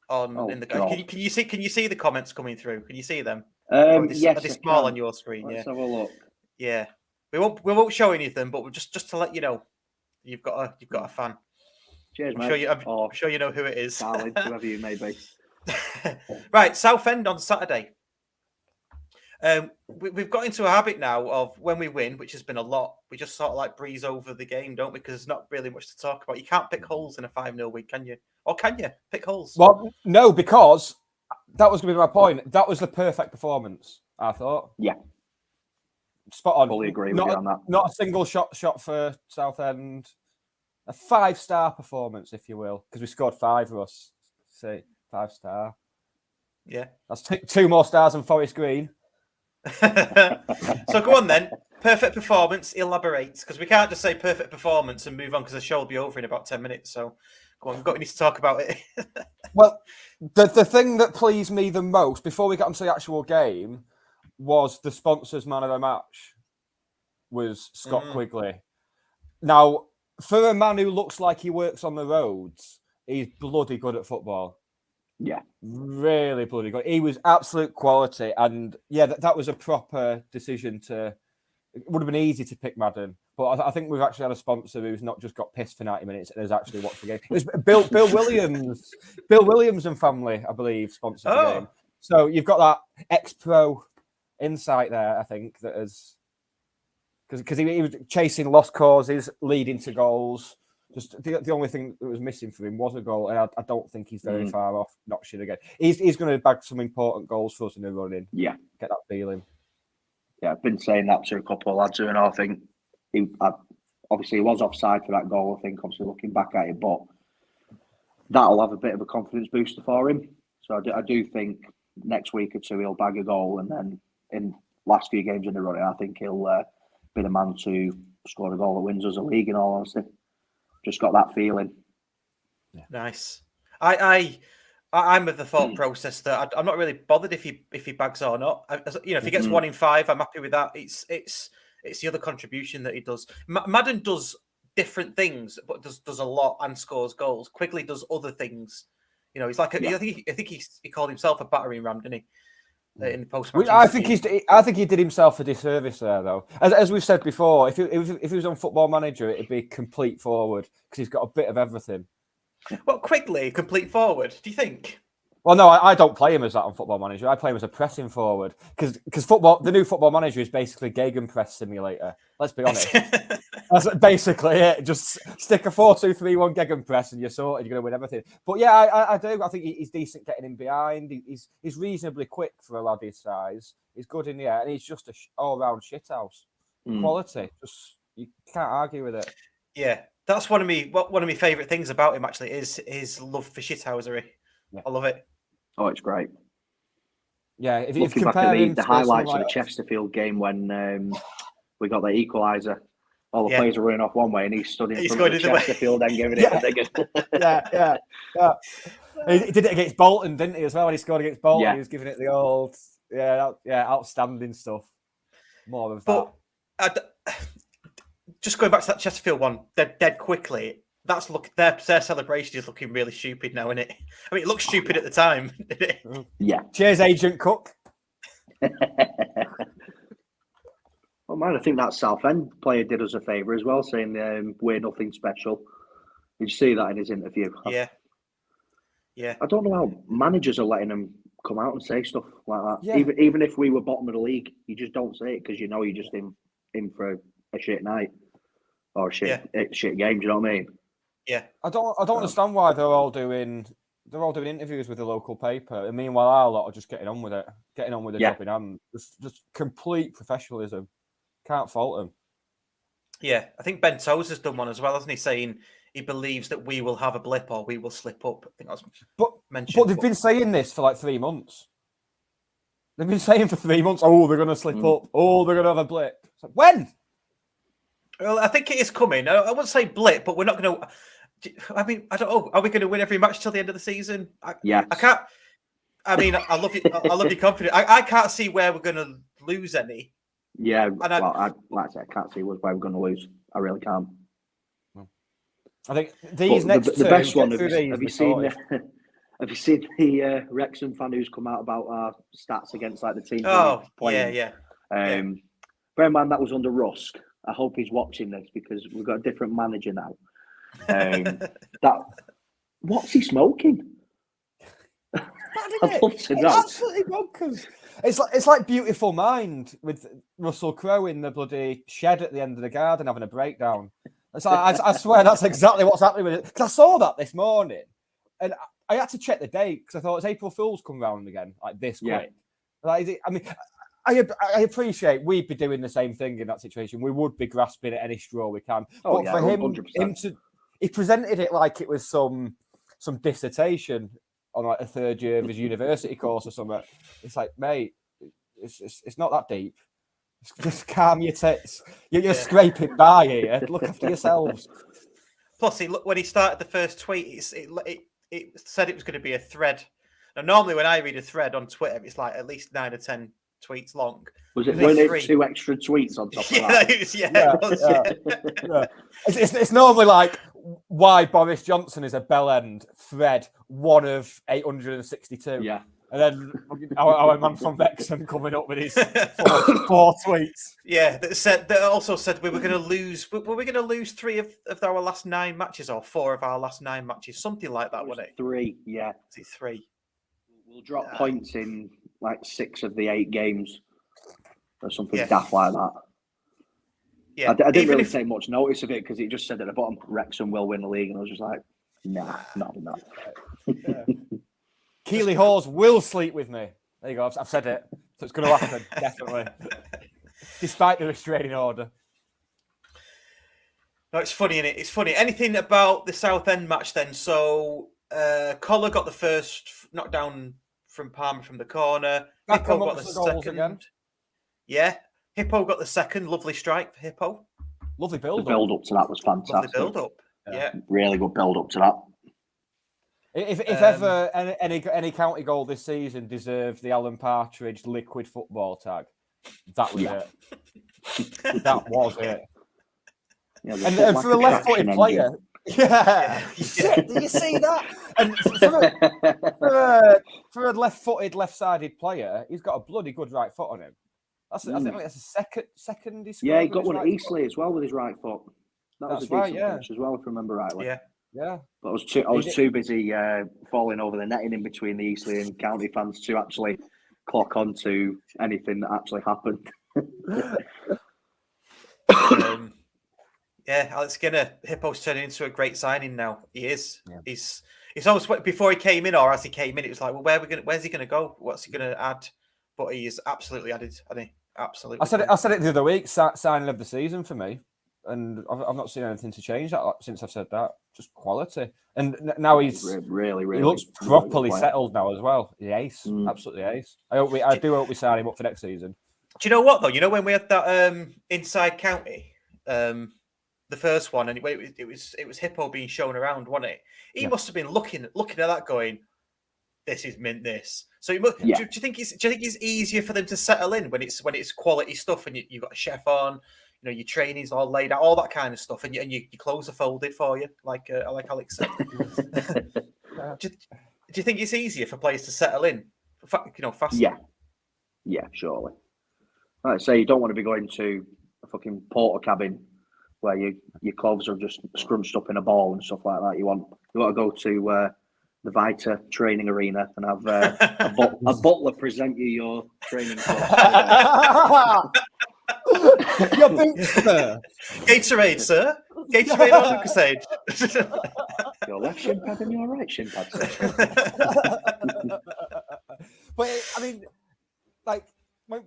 Can you see the comments coming through? Can you see them? Or are they Yes, are they I small can. on your screen? Let's Yeah. have a look. Yeah. We won't show anything, but just to let you know, you've got a fan. Cheers, I'm mate. sure you. I'm Or sure you know who it is. darling, whoever you may be. Right, Southend on Saturday. We've got into a habit now of when we win, which has been a lot, we just sort of like breeze over the game, don't we? Because there's not really much to talk about. You can't pick holes in a 5-0 win, can you? Or can you pick holes? Well, no, because that was going to be my point. That was the perfect performance, I thought. Yeah. Spot on. Fully agree with you on that. Not a single shot for Southend. A 5-star performance, if you will, because we scored 5 for us. See, 5-star. Yeah. That's 2 more stars than Forest Green. So go on then. Perfect performance. Elaborate, because we can't just say perfect performance and move on because the show will be over in about 10 minutes. So go on, we need to talk about it. Well, the thing that pleased me the most before we got into the actual game was the sponsors' man of the match was Scott Quigley. Now, for a man who looks like he works on the roads, he's bloody good at football. Yeah. Really bloody good. He was absolute quality. And yeah, that was a proper decision to... It would have been easy to pick Madden. But I think we've actually had a sponsor who's not just got pissed for 90 minutes and has actually watched the game. It was Bill Williams. Bill Williams and family, I believe, sponsored the game. So you've got that ex-pro insight there, I think, that has... Because he was chasing lost causes, leading to goals. Just the only thing that was missing for him was a goal, and I don't think he's very far off notching again. He's going to bag some important goals for us in the running. Yeah. Get that feeling. Yeah, I've been saying that to a couple of lads who, and I think obviously he was offside for that goal, I think, obviously looking back at it, but that'll have a bit of a confidence booster for him. So I do think next week or two he'll bag a goal, and then in last few games in the running, I think he'll be the man to score a goal that wins us a league, in all honesty. Just got that feeling. Yeah. Nice. I'm of the thought process that I'm not really bothered if he bags or not. If he gets 1 in 5, I'm happy with that. It's the other contribution that he does. Madden does different things, but does a lot and scores goals. Quigley does other things. He's like I think he called himself a battering ram, didn't he? In the post-match I think he did himself a disservice there, though. As we've said before, if he was on Football Manager, it'd be complete forward because he's got a bit of everything. Well, Quigley, complete forward. Do you think? Well, no, I don't play him as that on Football Manager. I play him as a pressing forward because the new Football Manager is basically Gegenpress simulator. Let's be honest. That's basically it. Just stick a 4-2-3-1 Gegenpress and you're sorted. You're going to win everything. But yeah, I do. I think he's decent getting in behind. He's reasonably quick for a lad his size. He's good in the air, and he's just a all-round shithouse. Quality. Just you can't argue with it. Yeah, that's one of my favourite things about him. Actually, is his love for shithousery. Yeah. I love it. Oh, it's great. Yeah, if you compare back at the highlights of the Chesterfield game when we got the equaliser, all the players were running off one way, and he stood in front of the Chesterfield and giving it a digger. Yeah. He did it against Bolton, didn't he? As well, when he scored against Bolton, he was giving it the old, outstanding stuff. More of that. Just going back to that Chesterfield one, dead quickly. Their celebration is looking really stupid now, isn't it? I mean, it looked stupid at the time, didn't it? Yeah. Cheers, Agent Cook. Well, man, I think that Southend player did us a favour as well, saying we're nothing special. Did you see that in his interview? Yeah. I don't know how managers are letting him come out and say stuff like that. Yeah. Even if we were bottom of the league, you just don't say it because you're just in for a shit night or a shit game. Do you know what I mean? Yeah. I don't understand why they're all doing interviews with the local paper, and meanwhile our lot are just getting on with the job in hand. Just complete professionalism. Can't fault them. Yeah, I think Ben Toes has done one as well, hasn't he? Saying he believes that we will have a blip or we will slip up. I think that was mentioned. But they've been saying this for like 3 months. They've been saying for 3 months, oh, they're going to slip up. Oh, they're going to have a blip. It's like, when? Well, I think it is coming. I wouldn't say blip, but we're not going to... I mean, I don't know. Are we going to win every match till the end of the season? I can't... I mean, I love you. I love your confidence. I can't see where we're going to lose any. Yeah, like I said, I can't see where we're going to lose. I really can't. I think these next the best one. Have you Have you seen the Wrexham fan who's come out about our stats against like the teams? Oh, playing? yeah. Bear in mind that was under Rusk. I hope he's watching this because we've got a different manager now. What's he smoking? I'd love to know. It's absolutely bonkers. It's like Beautiful Mind with Russell Crowe in the bloody shed at the end of the garden having a breakdown. It's like, I swear that's exactly what's happening with it. Because I saw that this morning, and I had to check the date because I thought it's April Fool's come round again, like this quick. Like, I mean, I appreciate we'd be doing the same thing in that situation. We would be grasping at any straw we can. But for him he presented it like it was some dissertation on like a third year of his university course or something. It's like, mate, it's not that deep. Just calm your tits. You're scraping by here. Look after yourselves. Plus, when he started the first tweet, it said it was going to be a thread. Now, normally when I read a thread on Twitter, it's like at least 9 or 10 tweets long. Was it when it 2 extra tweets on top of that? It's normally like why Boris Johnson is a bell end thread, one of 862. Yeah. And then our man from Wrexham coming up with his four tweets. Yeah, that also said we were going to lose. Were we going to lose 3 of our last 9 matches or 4 of our last 9 matches? Something like that, wasn't it? 3, yeah. Is it 3? We'll drop points in like 6 of the 8 games or something daft like that. Yeah, I didn't really take much notice of it because it just said at the bottom, Wrexham will win the league, and I was just like, nah, not having that. Keeley Hawes will sleep with me. There you go. I've said it. So it's going to happen, definitely. Despite the restraining order. No, it's funny, isn't it? It's funny. Anything about the Southend match then? So, Collar got the first knockdown from Palmer from the corner. Hippo got the second. Again. Yeah. Hippo got the second. Lovely strike for Hippo. Lovely build-up. The build-up to that was fantastic. Lovely build-up. Yeah. Really good build-up to that. If ever any county goal this season deserved the Alan Partridge liquid football tag, that was it. That was it. Yeah, and for a left-footed player, shit, do you see that? And for a left-footed, left-sided player, he's got a bloody good right foot on him. I think that's a second. Yeah, he got one at Eastleigh as well with his right foot. That was a decent finish as well, if I remember rightly. Yeah. But I was too busy falling over the netting in between the Eastleigh and County fans to actually clock on to anything that actually happened. Alex Skinner, Hippo's turning into a great signing now. He is. Yeah. He's always, before he came in or as he came in, it was like, well, where's he going to go? What's he going to add? But he is absolutely added, hasn't he? Absolutely. I said it the other week. Signing of the season for me. And I've not seen anything to change that since I've said that. Just quality. And now he's really he looks properly settled now as well. The ace, absolutely ace. I do hope we sign him up for next season. Do you know what though? You know when we had that inside county, the first one, and it was Hippo being shown around, wasn't it? He must have been looking at that, going, "This is mint. This." So do you think it's easier for them to settle in when it's quality stuff and you've got a chef on? You know, your training's all laid out, all that kind of stuff, and your clothes are folded for you, like Alex said. Do you think it's easier for players to settle in, faster? Yeah, surely. Like I say, you don't want to be going to a fucking porter cabin where your clothes are just scrunched up in a ball and stuff like that. You want to go to the Vita training arena and have a butler present you your training clothes. Your boots, sir. Gatorade, sir. Gatorade or Lucasade. Your left shin pad and your right shin pad, sir. But I mean, like when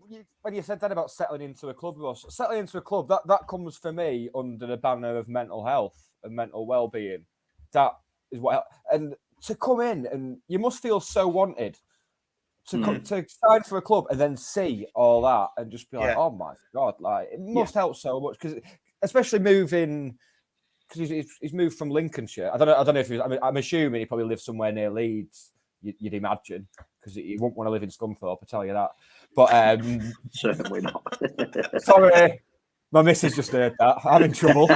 you said that about settling into a club, Ross, settling into a club, that comes for me under the banner of mental health and mental well-being. That is what, and to come in and you must feel so wanted. To sign for a club and then see all that and just be like, oh my God, like it must help so much because especially moving because he's moved from Lincolnshire. I don't know if I'm assuming he probably lives somewhere near Leeds. You'd imagine because he wouldn't want to live in Scunthorpe, I tell you that. But certainly not. Sorry, my missus just heard that. I'm in trouble.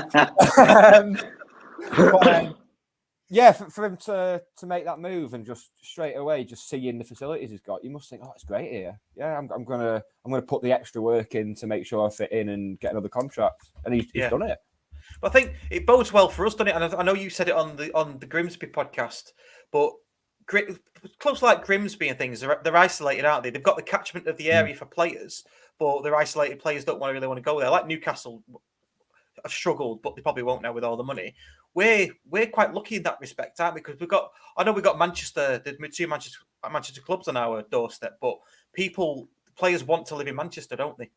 Yeah, for him to make that move and just straight away just seeing the facilities he's got, you must think, oh, it's great here. Yeah, I'm gonna put the extra work in to make sure I fit in and get another contract, and he's done it. But I think it bodes well for us, doesn't it? And I know you said it on the Grimsby podcast, but clubs like Grimsby and things, they're isolated, aren't they? They've got the catchment of the area for players, but they're isolated. Players don't really want to go there. Like Newcastle have struggled, but they probably won't now with all the money. We're quite lucky in that respect, aren't we? Because we've got Manchester, the two Manchester clubs on our doorstep, but players want to live in Manchester, don't they?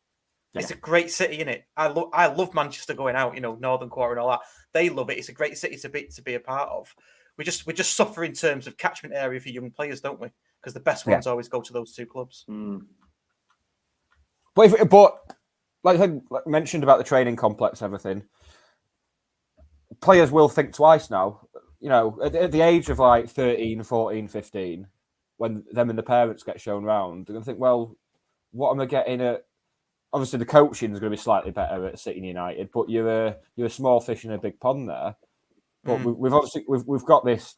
Yeah. It's a great city, isn't it? I love Manchester going out, Northern Quarter and all that. They love it. It's a great city to be a part of. We just suffer in terms of catchment area for young players, don't we? Because the best ones always go to those two clubs. Mm. But like I mentioned about the training complex and everything, players will think twice now. At the age of like 13, 14, 15, when them and the parents get shown round, they're going to think, well, what am I getting at? Obviously, the coaching is going to be slightly better at City United, but you're a small fish in a big pond there. But we've got this,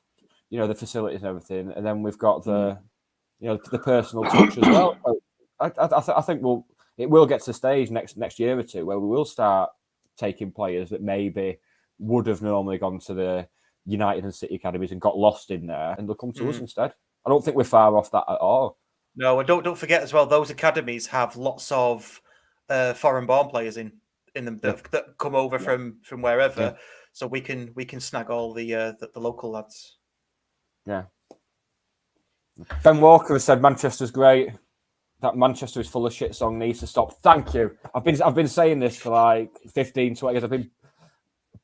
the facilities and everything, and then we've got the personal touch as well. So I think it will get to the stage next year or two where we will start taking players that maybe would have normally gone to the United and City academies and got lost in there, and they'll come to us instead. I don't think we're far off that at all. No, and don't forget as well, those academies have lots of foreign-born players in them that come over from wherever, so we can snag all the local lads. Yeah. Ben Walker has said Manchester's great. That Manchester is full of shit song needs to stop. Thank you. I've been saying this for like 15, 20 years. I've been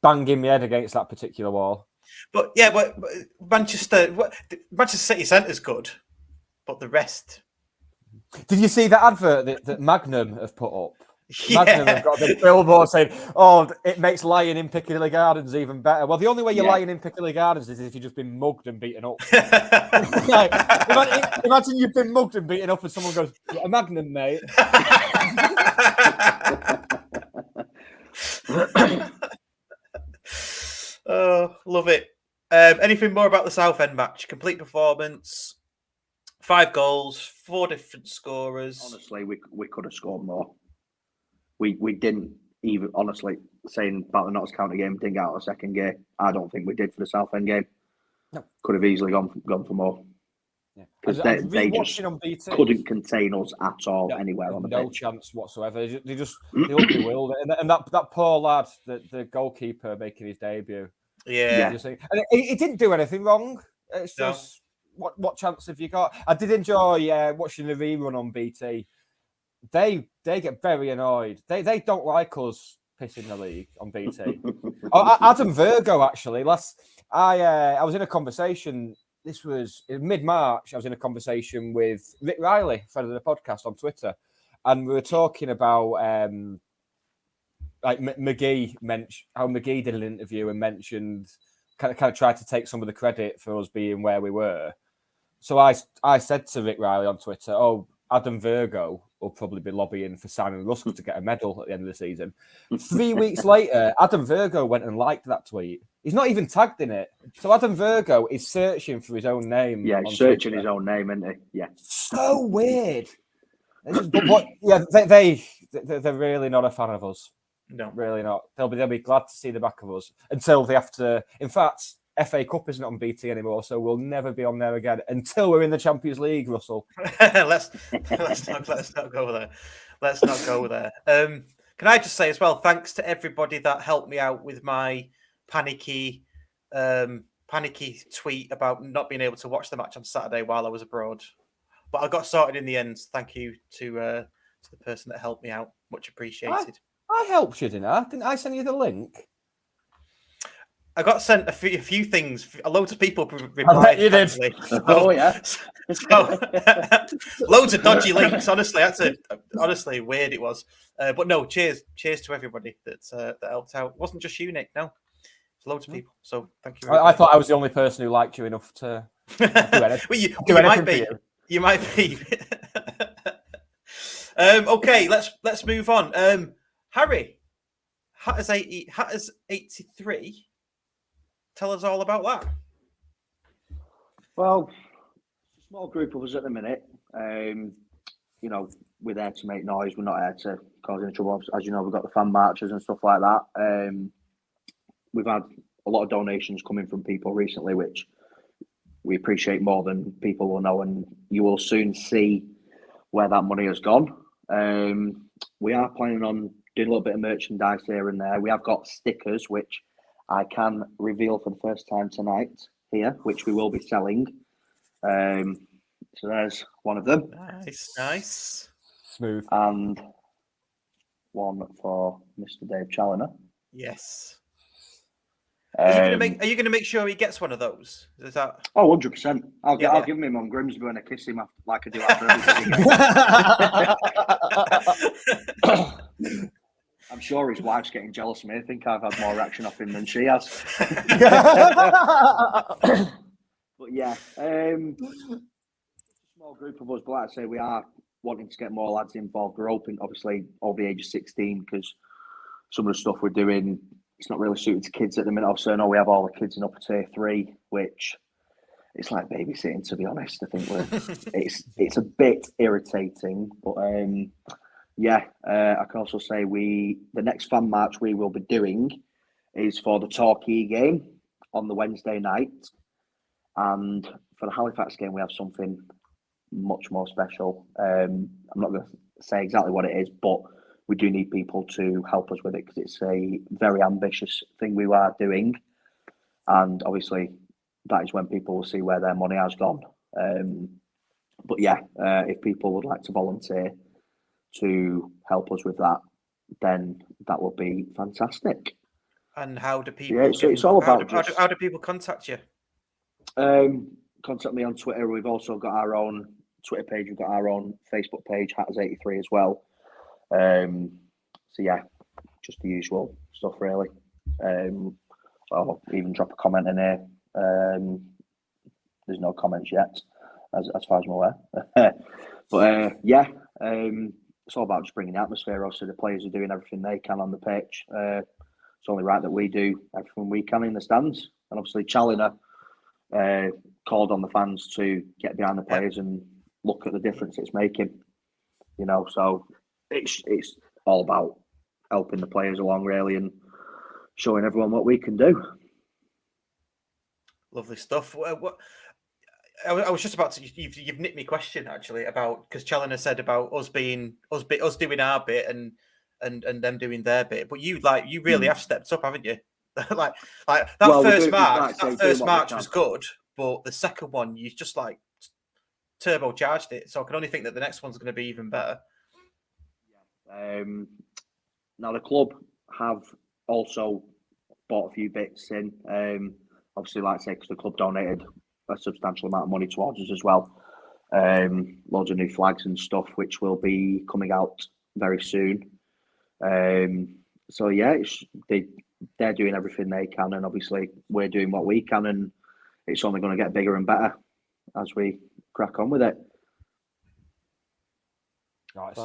banging my head against that particular wall. But Manchester City Centre's good, but the rest. Did you see that advert that Magnum have put up? Magnum have got the billboard saying, "Oh, it makes lying in Piccadilly Gardens even better." Well, the only way you're lying in Piccadilly Gardens is if you've just been mugged and beaten up. Imagine you've been mugged and beaten up, and someone goes, "A Magnum, mate." Oh, love it. Anything more about the Southend match? Complete performance. 5 goals, 4 different scorers. Honestly, we could have scored more. We didn't even, honestly, saying about the Notts County game, didn't get out of the second game. I don't think we did for the Southend game. No. Could have easily gone for more. Because they just couldn't contain us at all anywhere on the pitch. No chance whatsoever. They bewildered. And that poor lad, the goalkeeper making his debut. Yeah. And he didn't do anything wrong. It's just, what chance have you got? I did enjoy watching the rerun on BT. They get very annoyed. They don't like us pissing the league on BT. Adam Virgo, actually. I was in a conversation. This was in mid-March. I was in a conversation with Rick Riley, friend of the podcast, on Twitter, and we were talking about like McGee how McGee did an interview and mentioned kind of tried to take some of the credit for us being where we were. So I said to Rick Riley on Twitter, "Oh, Adam Virgo will probably be lobbying for Simon Russell to get a medal at the end of the season." 3 weeks later, Adam Virgo went and liked that tweet. He's not even tagged in it. So Adam Virgo is searching for his own name. Yeah, he's searching his own name, isn't he? Yeah. So weird. They're really not a fan of us. No, really not. They'll be glad to see the back of us until they have to. In fact, FA Cup isn't on BT anymore, so we'll never be on there again until we're in the Champions League, Russell. let's not go there. Let's not go there. Can I just say as well, thanks to everybody that helped me out with my panicky tweet about not being able to watch the match on Saturday while I was abroad. But I got sorted in the end. Thank you to the person that helped me out. Much appreciated. I helped you, didn't I? Didn't I send you the link? I got sent a few things. Loads of people replied. You did. Oh yeah. So, loads of dodgy links. Honestly, honestly weird it was. But no, cheers to everybody that helped out. It wasn't just you, Nick. No, it's loads of people. So thank you. I thought I was the only person who liked you enough to do anything. you might be. You might be. Okay, let's move on. Harry, Hatters 83. Tell us all about that. Well, it's a small group of us at the minute. We're there to make noise. We're not there to cause any trouble. As you know, we've got the fan marches and stuff like that. We've had a lot of donations coming from people recently, which we appreciate more than people will know, and you will soon see where that money has gone. We are planning on doing a little bit of merchandise here and there. We have got stickers, which I can reveal for the first time tonight here, which we will be selling. So there's one of them. Nice. Smooth. And one for Mr. Dave Challoner. Yes. Are you going to make sure he gets one of those? Is that? Oh, 100%. I'll give him on Grimsby when I kiss him like I do after everything. I'm sure his wife's getting jealous of me. I think I've had more action off him than she has. But yeah, small group of us. But like I say, we are wanting to get more lads involved. We're hoping, obviously, over the age of 16, because some of the stuff we're doing, it's not really suited to kids at the minute. Obviously, I know we have all the kids in upper tier 3, which it's like babysitting, to be honest. I think it's a bit irritating, but I can also say the next fan march we will be doing is for the Torquay game on the Wednesday night, and for the Halifax game we have something much more special. I'm not going to say exactly what it is, but we do need people to help us with it because it's a very ambitious thing we are doing, and obviously that is when people will see where their money has gone. But yeah, if people would like to volunteer to help us with that, then that would be fantastic. And how do people? Yeah, it's all about how do people contact you? Contact me on Twitter. We've also got our own Twitter page. We've got our own Facebook page, Hatters83 as well. So yeah, just the usual stuff really. Or even drop a comment in here. There's no comments yet, as far as I'm aware. But it's all about just bringing the atmosphere. Also, the players are doing everything they can on the pitch. It's only right that we do everything we can in the stands. And obviously, Challoner called on the fans to get behind the players and look at the difference it's making. So it's all about helping the players along really and showing everyone what we can do. Lovely stuff. I was just about to. You've nicked me question actually about, because Challoner said about us doing our bit and them doing their bit, but you really have stepped up, haven't you? like that first match was good, but the second one you just like turbocharged it. So I can only think that the next one's going to be even better. Now the club have also bought a few bits in. Obviously, like I say, because the club donated a substantial amount of money towards us as well. Loads of new flags and stuff, which will be coming out very soon. So yeah, they're doing everything they can, and obviously we're doing what we can, and it's only going to get bigger and better as we crack on with it. Oh, it's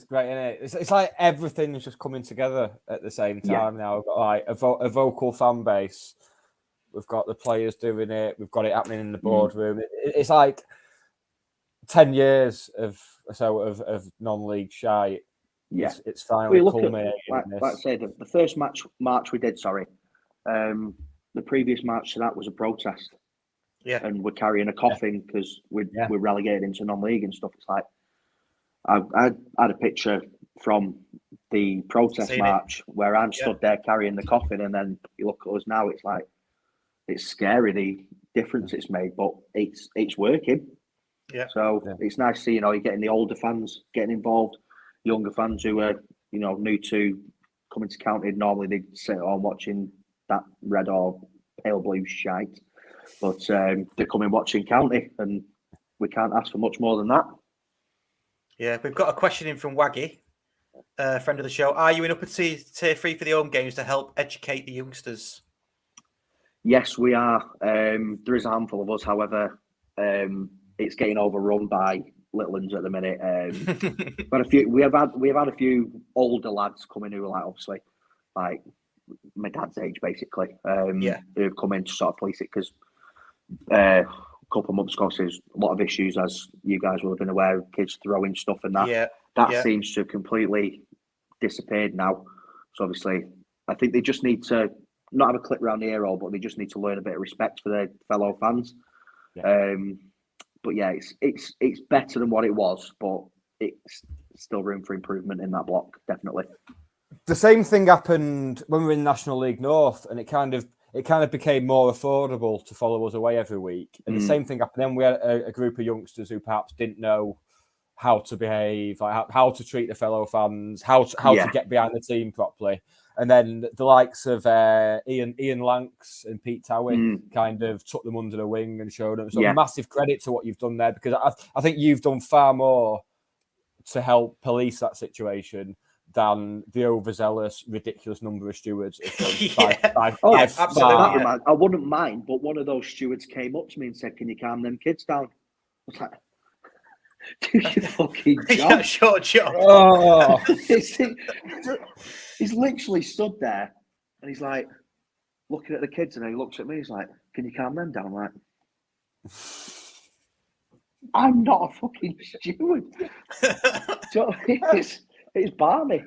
great, isn't it? It's like everything's just coming together at the same time now. We've got like a vocal fan base. We've got the players doing it. We've got it happening in the boardroom. It's like 10 years of non-league shite. Yeah, it's finally culminating. Like I say, the first march we did. The previous match to that was a protest. Yeah, and we're carrying a coffin because we're relegated into non-league and stuff. It's like I had a picture from the protest march where I'm stood there carrying the coffin, and then you look at us now. It's like it's scary the difference it's made, but it's working. Yeah. So it's nice to see you're getting the older fans getting involved, younger fans who are new to coming to County. Normally they sit at home watching that red or pale blue shite, but they're coming watching County, and we can't ask for much more than that. Yeah, we've got a question in from Waggy, friend of the show. Are you in upper tier 3 for the home games to help educate the youngsters? Yes, we are. There is a handful of us, however, it's getting overrun by little uns at the minute. But we have had a few older lads coming who are obviously my dad's age basically. Who've come in to sort of police it because couple of months ago, so there's a lot of issues, as you guys will have been aware, of kids throwing stuff and that. That seems to have completely disappeared now. So obviously, I think they just need to not have a clip around the ear hole, but they just need to learn a bit of respect for their fellow fans. But yeah, it's better than what it was, but it's still room for improvement in that block, definitely. The same thing happened when we were in National League North, and it kind of became more affordable to follow us away every week. And the same thing happened then. We had a group of youngsters who perhaps didn't know how to behave, like how to treat the fellow fans, how to get behind the team properly. And then the likes of Ian Lanks and Pete Towie kind of took them under the wing and showed them. So massive credit to what you've done there, because I think you've done far more to help police that situation than the overzealous, ridiculous number of stewards. Absolutely. I wouldn't mind, but one of those stewards came up to me and said, "Can you calm them kids down?" I was like, "Do your fucking job." Sure. Oh. He's literally stood there and he's like looking at the kids, and then he looks at me. He's like, "Can you calm them down?" I'm like, I'm not a fucking steward. So it's balmy.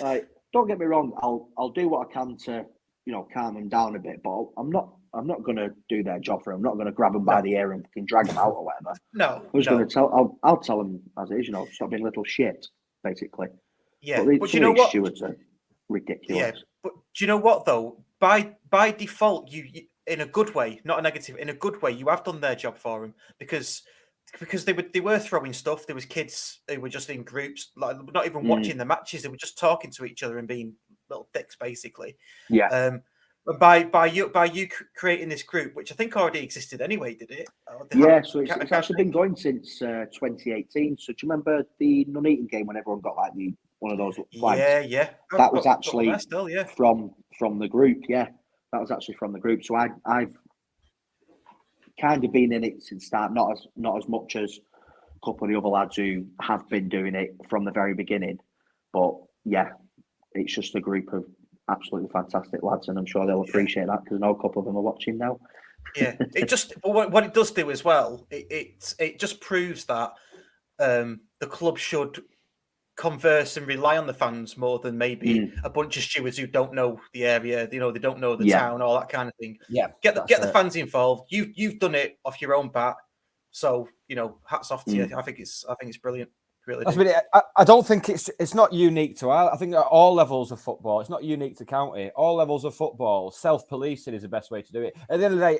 Like, don't get me wrong. I'll do what I can to calm them down a bit, but I'm not gonna do their job for them. I'm not gonna grab them by the ear and fucking drag them out or whatever. No, I'm just gonna tell. I'll tell them as it is. Stop being little shit, basically. Yeah, but you know what? Stewards are ridiculous. Yeah, but do you know what though? By default, you in a good way, not a negative, in a good way, you have done their job for them because they were throwing stuff. There was kids who were just in groups, like not even watching the matches. They were just talking to each other and being little dicks, basically. Yeah. By you creating this group, which I think already existed anyway, did it? Yeah. So it's actually been going since 2018. So do you remember the Nuneaton game when everyone got like one of those flags? Yeah. That was actually still, from the group. Yeah, that was actually from the group. So I've kind of been in it since start, not as much as a couple of the other lads who have been doing it from the very beginning. But yeah, it's just a group of absolutely fantastic lads, and I'm sure they'll appreciate that because I know a couple of them are watching now. Yeah, it just what it does do as well. It just proves that the club should converse and rely on the fans more than maybe a bunch of stewards who don't know the area. They don't know the town, all that kind of thing. Yeah, get the fans involved. You've done it off your own bat, so hats off to you. I think it's brilliant. Really, I don't think it's not unique to I think at all levels of football, it's not unique to county. All levels of football, self-policing is the best way to do it. At the end of the day,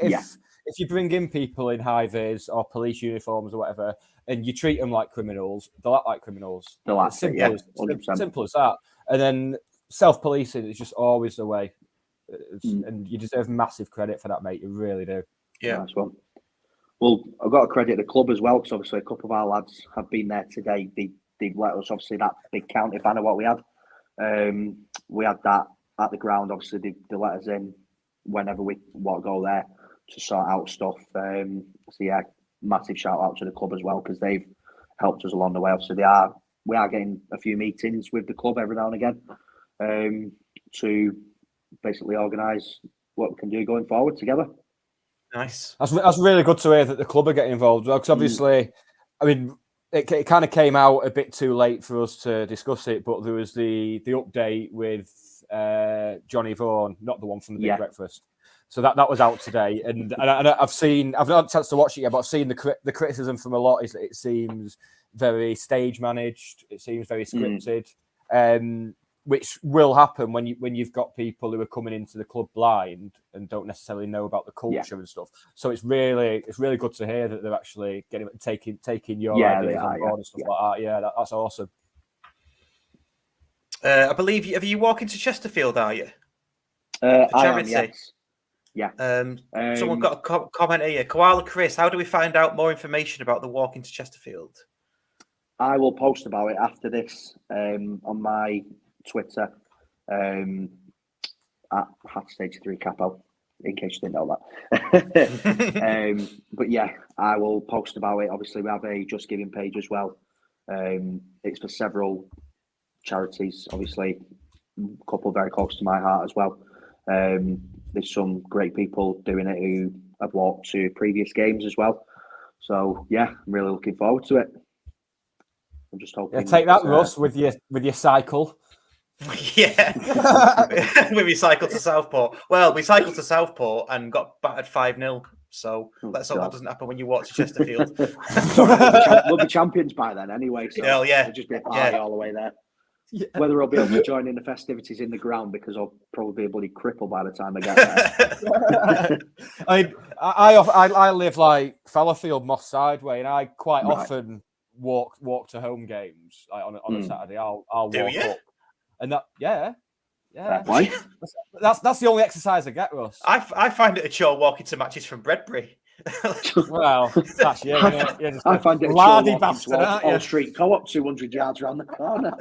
if you bring in people in high vis or police uniforms or whatever, and you treat them like criminals, they'll act like criminals. Simple as that. And then self-policing is just always the way. And you deserve massive credit for that, mate. You really do. Yeah. Nice one. Well, I've got to credit the club as well, because obviously a couple of our lads have been there today. They've let us, obviously, that big county banner what we had. We had that at the ground. Obviously, they let us in whenever we want to go there to sort out stuff. So yeah, massive shout out to the club as well, because they've helped us along the way. Obviously, we are getting a few meetings with the club every now and again to basically organise what we can do going forward together. Nice. That's really good to hear that the club are getting involved. Because obviously, I mean, it kind of came out a bit too late for us to discuss it, but there was the update with Johnny Vaughan, not the one from the Big Breakfast. So that was out today, and I've not had a chance to watch it yet, but I've seen the criticism from a lot is that it seems very stage managed. It seems very scripted. Which will happen when you've got people who are coming into the club blind and don't necessarily know about the culture and stuff. So it's really good to hear that they're actually taking your ideas on board and stuff like that. Yeah, that's awesome. I believe have you walking to Chesterfield? Are you? I am, yes. Yeah. Someone got a comment here. Koala Chris, how do we find out more information about the walking to Chesterfield? I will post about it after this on my Twitter at #Stage3Capo, in case you didn't know that. But yeah, I will post about it. Obviously, we have a Just Giving page as well. It's for several charities, obviously, a couple very close to my heart as well. There's some great people doing it who I've walked to previous games as well. So yeah, I'm really looking forward to it. I'm just hoping. Yeah, take that, Russ, with your cycle. Yeah, we cycled to Southport. Well, we cycled to Southport and got battered 5-0. So let's hope that doesn't happen when you walk to Chesterfield. We'll be champions by then anyway. So Hell yeah. it'll just be a party all the way there. Yeah. Whether I'll be able to join in the festivities in the ground because I'll probably be a bloody cripple by the time I get there. I live like Fallowfield, Moss Sideway, and I quite often walk to home games. Like on a Saturday, I'll walk up, and Why? That's the only exercise I get, Russ. I find it a chore walking to matches from Bredbury. Well, that's you. I find it a lardy chore bastard, walking to All Street Co-op 200 yards around the corner.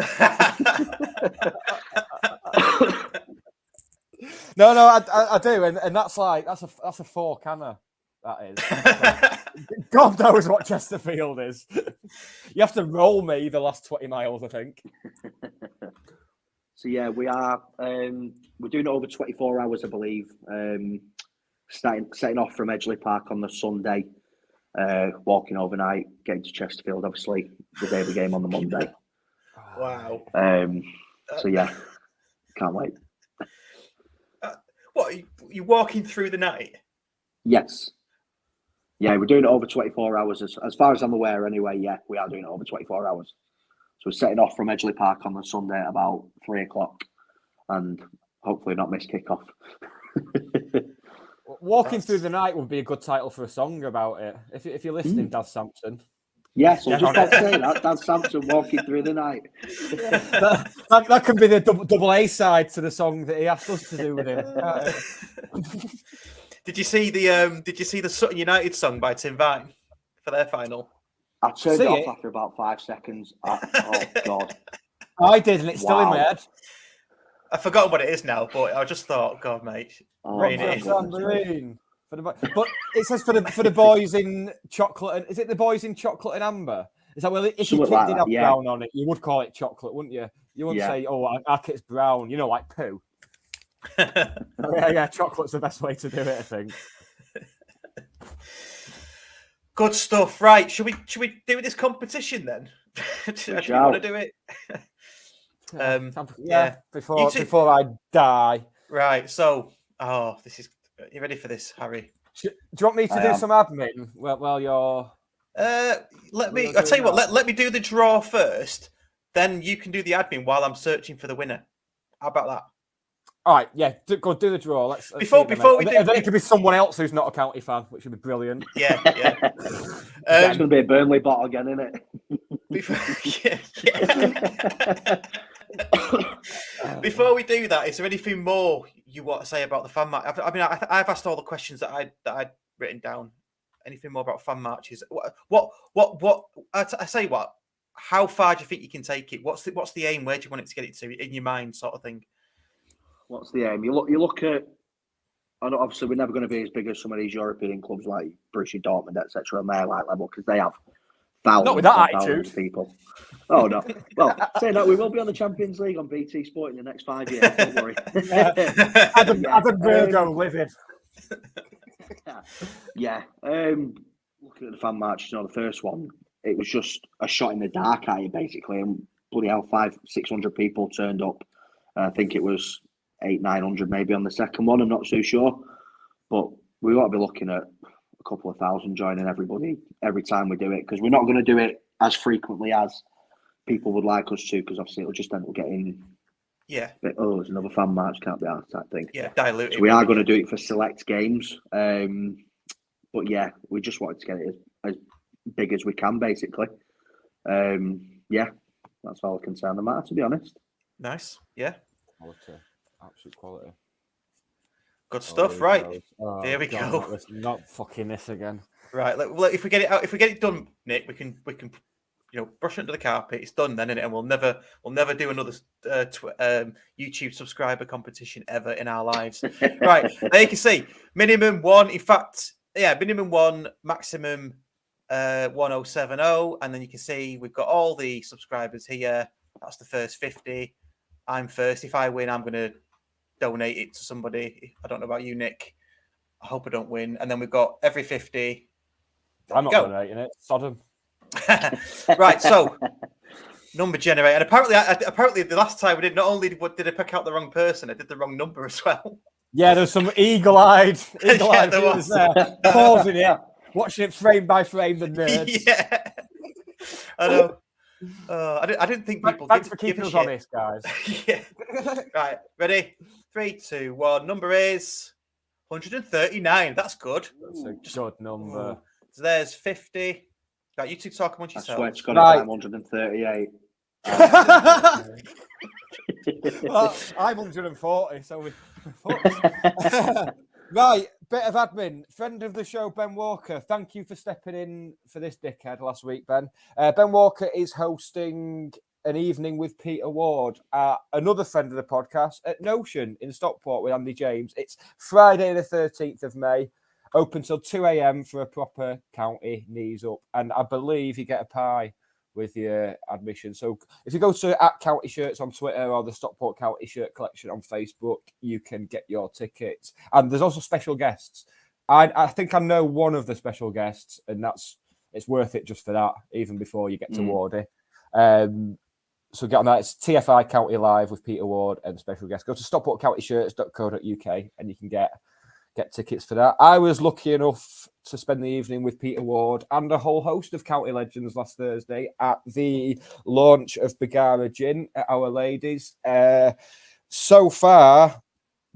No, I do, and that's a 4-canner. That is. God knows what Chesterfield is. You have to roll me the last 20 miles, I think. So yeah, we are. We're doing it over 24 hours, I believe. Setting off from Edgeley Park on the Sunday, walking overnight, getting to Chesterfield, obviously the day of the game on the Monday. Wow. So yeah, can't wait. What, are you walking through the night? Yes. Yeah, we're doing it over 24 hours. As far as I'm aware, anyway, yeah, we are doing it over 24 hours. So we're setting off from Edgeley Park on the Sunday at about 3 o'clock and hopefully not miss kickoff. Walking through the night would be a good title for a song about it. If you're listening, Daz Sampson. Yes, I was just about to say that. Daz Sampson walking through the night. that could be the double A side to the song that he asked us to do with him. Did you see the Sutton United song by Tim Vine for their final? I turned it off after about 5 seconds. Oh God! I did, and it's still in my head. I've forgotten what it is now, but I just thought, God, mate, but it says for the boys in chocolate. And is it the boys in chocolate and amber? Is that well? If your kit did have brown on it, you would call it chocolate, wouldn't you? You wouldn't say, "Oh, our kit's brown." You know, like poo. Yeah, chocolate's the best way to do it, I think. Good stuff. Right, should we do this competition then? Do you want to do it? Before I die. Right. So, this is. Are you ready for this, Harry? Do you want me to do some admin? Well, you're. Let me. I tell you what. Let me do the draw first. Then you can do the admin while I'm searching for the winner. How about that? All right. Yeah. Go do the draw. Let's before we do. Then it could be someone else who's not a county fan, which would be brilliant. Yeah. It's going to be a Burnley bottle again, isn't it? Before we do that, is there anything more you want to say about the fan march? I've asked all the questions that I'd written down. Anything more about fan marches? What? I say what? How far do you think you can take it? What's the aim? Where do you want it to get it to in your mind, sort of thing? What's the aim? You look at. And obviously, we're never going to be as big as some of these European clubs like Borussia Dortmund, etc. on their level because they have thousands of people. Oh no! Well, saying that, we will be on the Champions League on BT Sport in the next 5 years. Don't worry. Adam Virgo livid. Yeah. Looking at the fan march, the first one, it was just a shot in the dark at you, basically, and bloody hell, 500-600 people turned up. I think it was 800-900 maybe on the second one. I'm not so sure, but we ought to be looking at a couple of thousand joining everybody every time we do it because we're not going to do it as frequently as people would like us to because obviously it'll just end up getting there's another fan march, can't be asked, I think. Yeah, diluted. So we are going to do it for select games, but yeah, we just wanted to get it as big as we can, basically. Yeah, that's all I can say on the matter, to be honest. Nice, yeah. Quality. Absolute quality. Good stuff, right? Here we go. Not fucking this again. Right. If we get it done, Nick, we can brush it under the carpet. It's done then, isn't it? And we'll never do another YouTube subscriber competition ever in our lives. Right. There you can see minimum one. In fact, minimum one, maximum 1070, and then you can see we've got all the subscribers here. That's the first 50. I'm first. If I win, I'm going to donate it to somebody. I don't know about you, Nick. I hope I don't win. And then we've got every 50. I'm not donating it. Sodom. Right, so number generator. And apparently the last time we did, not only did I pick out the wrong person, I did the wrong number as well. Yeah, there's some eagle-eyed there viewers was. there, pausing it, watching it frame by frame, the nerds. Yeah. I know. I didn't think people Thanks did for keeping us give a honest, guys. shit. Yeah. Right, ready? 3, 2, 1. Number is 139. That's good. That's a good number. So there's 50. Right, you two talk amongst I yourselves. swear it's got Right. to be 138. Well, I'm 140, so we. Right, bit of admin. Friend of the show, Ben Walker. Thank you for stepping in for this dickhead last week, Ben. Ben Walker is hosting an evening with Peter Ward, another friend of the podcast, at Notion in Stockport with Andy James. It's Friday the 13th of May, open till 2 a.m. for a proper county knees up. And I believe you get a pie with your admission. So if you go to @County Shirts on Twitter or the Stockport County Shirt Collection on Facebook, you can get your tickets. And there's also special guests. I think I know one of the special guests, and it's worth it just for that, even before you get to Wardy. So get on that. It's TFI County Live with Peter Ward and special guests. Go to stockportcountyshirts.co.uk and you can get tickets for that. I was lucky enough to spend the evening with Peter Ward and a whole host of county legends last Thursday at the launch of Bagara Gin at Our Ladies. So far,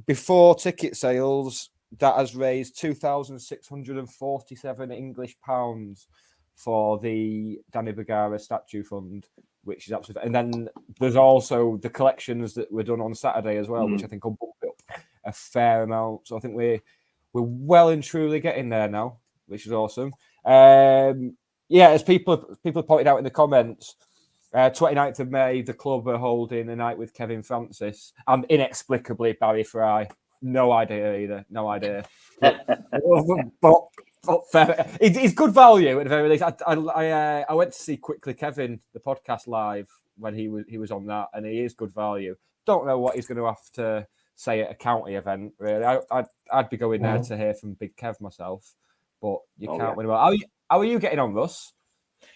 before ticket sales, that has raised £2,647 English pounds for the Danny Bagara Statue Fund, which is absolutely. And then there's also the collections that were done on Saturday as well, which I think will bump it up a fair amount. So I think we're well and truly getting there now, which is awesome. As people pointed out in the comments, 29th of May, the club are holding a night with Kevin Francis and inexplicably Barry Fry. No idea either. No idea. But fair. It's good value at the very least. I went to see Quickly Kevin, the podcast, live when he was on that, and he is good value. Don't know what he's going to have to say at a county event, really. I'd be going there to hear from Big Kev myself, but you can't win. How are you getting on, Russ?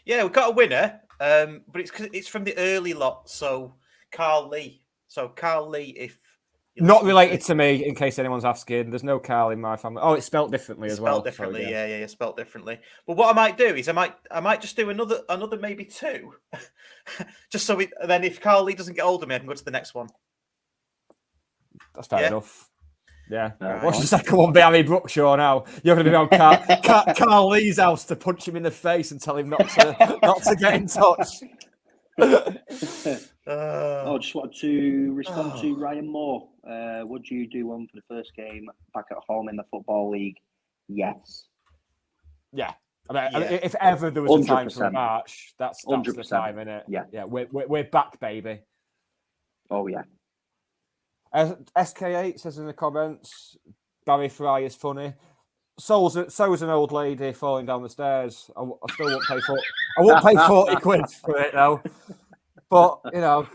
Yeah, we've got a winner, but it's from the early lot. So Carl Lee. If not related to me, in case anyone's asking. There's no Carl in my family. Oh, it's spelt differently as well. Spelt differently, so, yeah, spelt differently. But what I might do is I might just do another maybe two, just so then if Carl Lee doesn't get hold of me, I can go to the next one. That's fair enough. Yeah. Right. What's the second one? Harry Bruckshaw now. You're going to be on Carl Lee's house to punch him in the face and tell him not to get in touch. I just wanted to respond to Ryan Moore. Would you do one for the first game back at home in the Football League? Yes. Yeah. I mean, if ever there was a time for a march, that's 100%. the time, innit? Yeah. Yeah. We're back, baby. Oh yeah. SK8 says in the comments, Barry Fry is funny. So is an old lady falling down the stairs. I still won't pay I won't pay 40 quid for it though. But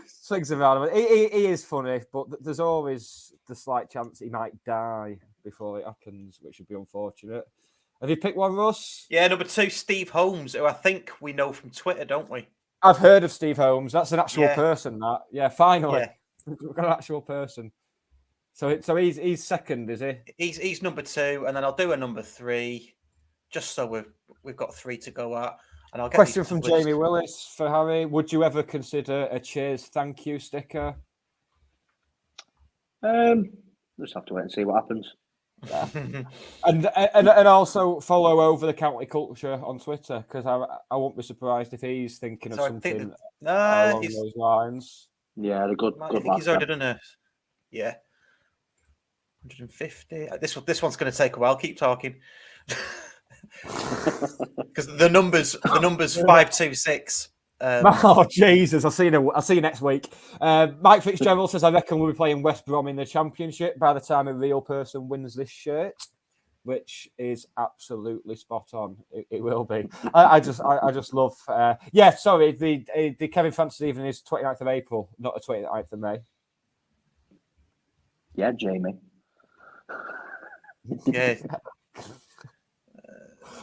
swings around. He is funny, but there's always the slight chance he might die before it happens, which would be unfortunate. Have you picked one, Russ? Yeah, number 2, Steve Holmes, who I think we know from Twitter, don't we? I've heard of Steve Holmes. That's an actual person. That finally. Yeah. We've got an actual person. So he's second, is he? He's number 2, and then I'll do a number 3, just so we've got 3 to go at. And I'll get question from Jamie Willis for Harry: would you ever consider a cheers, thank you sticker? Just have to wait and see what happens. Yeah. and also follow Over the County Culture on Twitter, because I won't be surprised if he's thinking of something along those lines. Yeah, the good. I think he's already done a 150. This one's going to take a while. Keep talking, because the numbers 526. Oh Jesus! I'll see you next week. Mike Fitzgerald says, I reckon we'll be playing West Brom in the Championship by the time a real person wins this shirt, which is absolutely spot on. It will be. I just love. Sorry. The Kevin Francis evening is 29th of April, not the 29th of May. Yeah, Jamie. Yeah.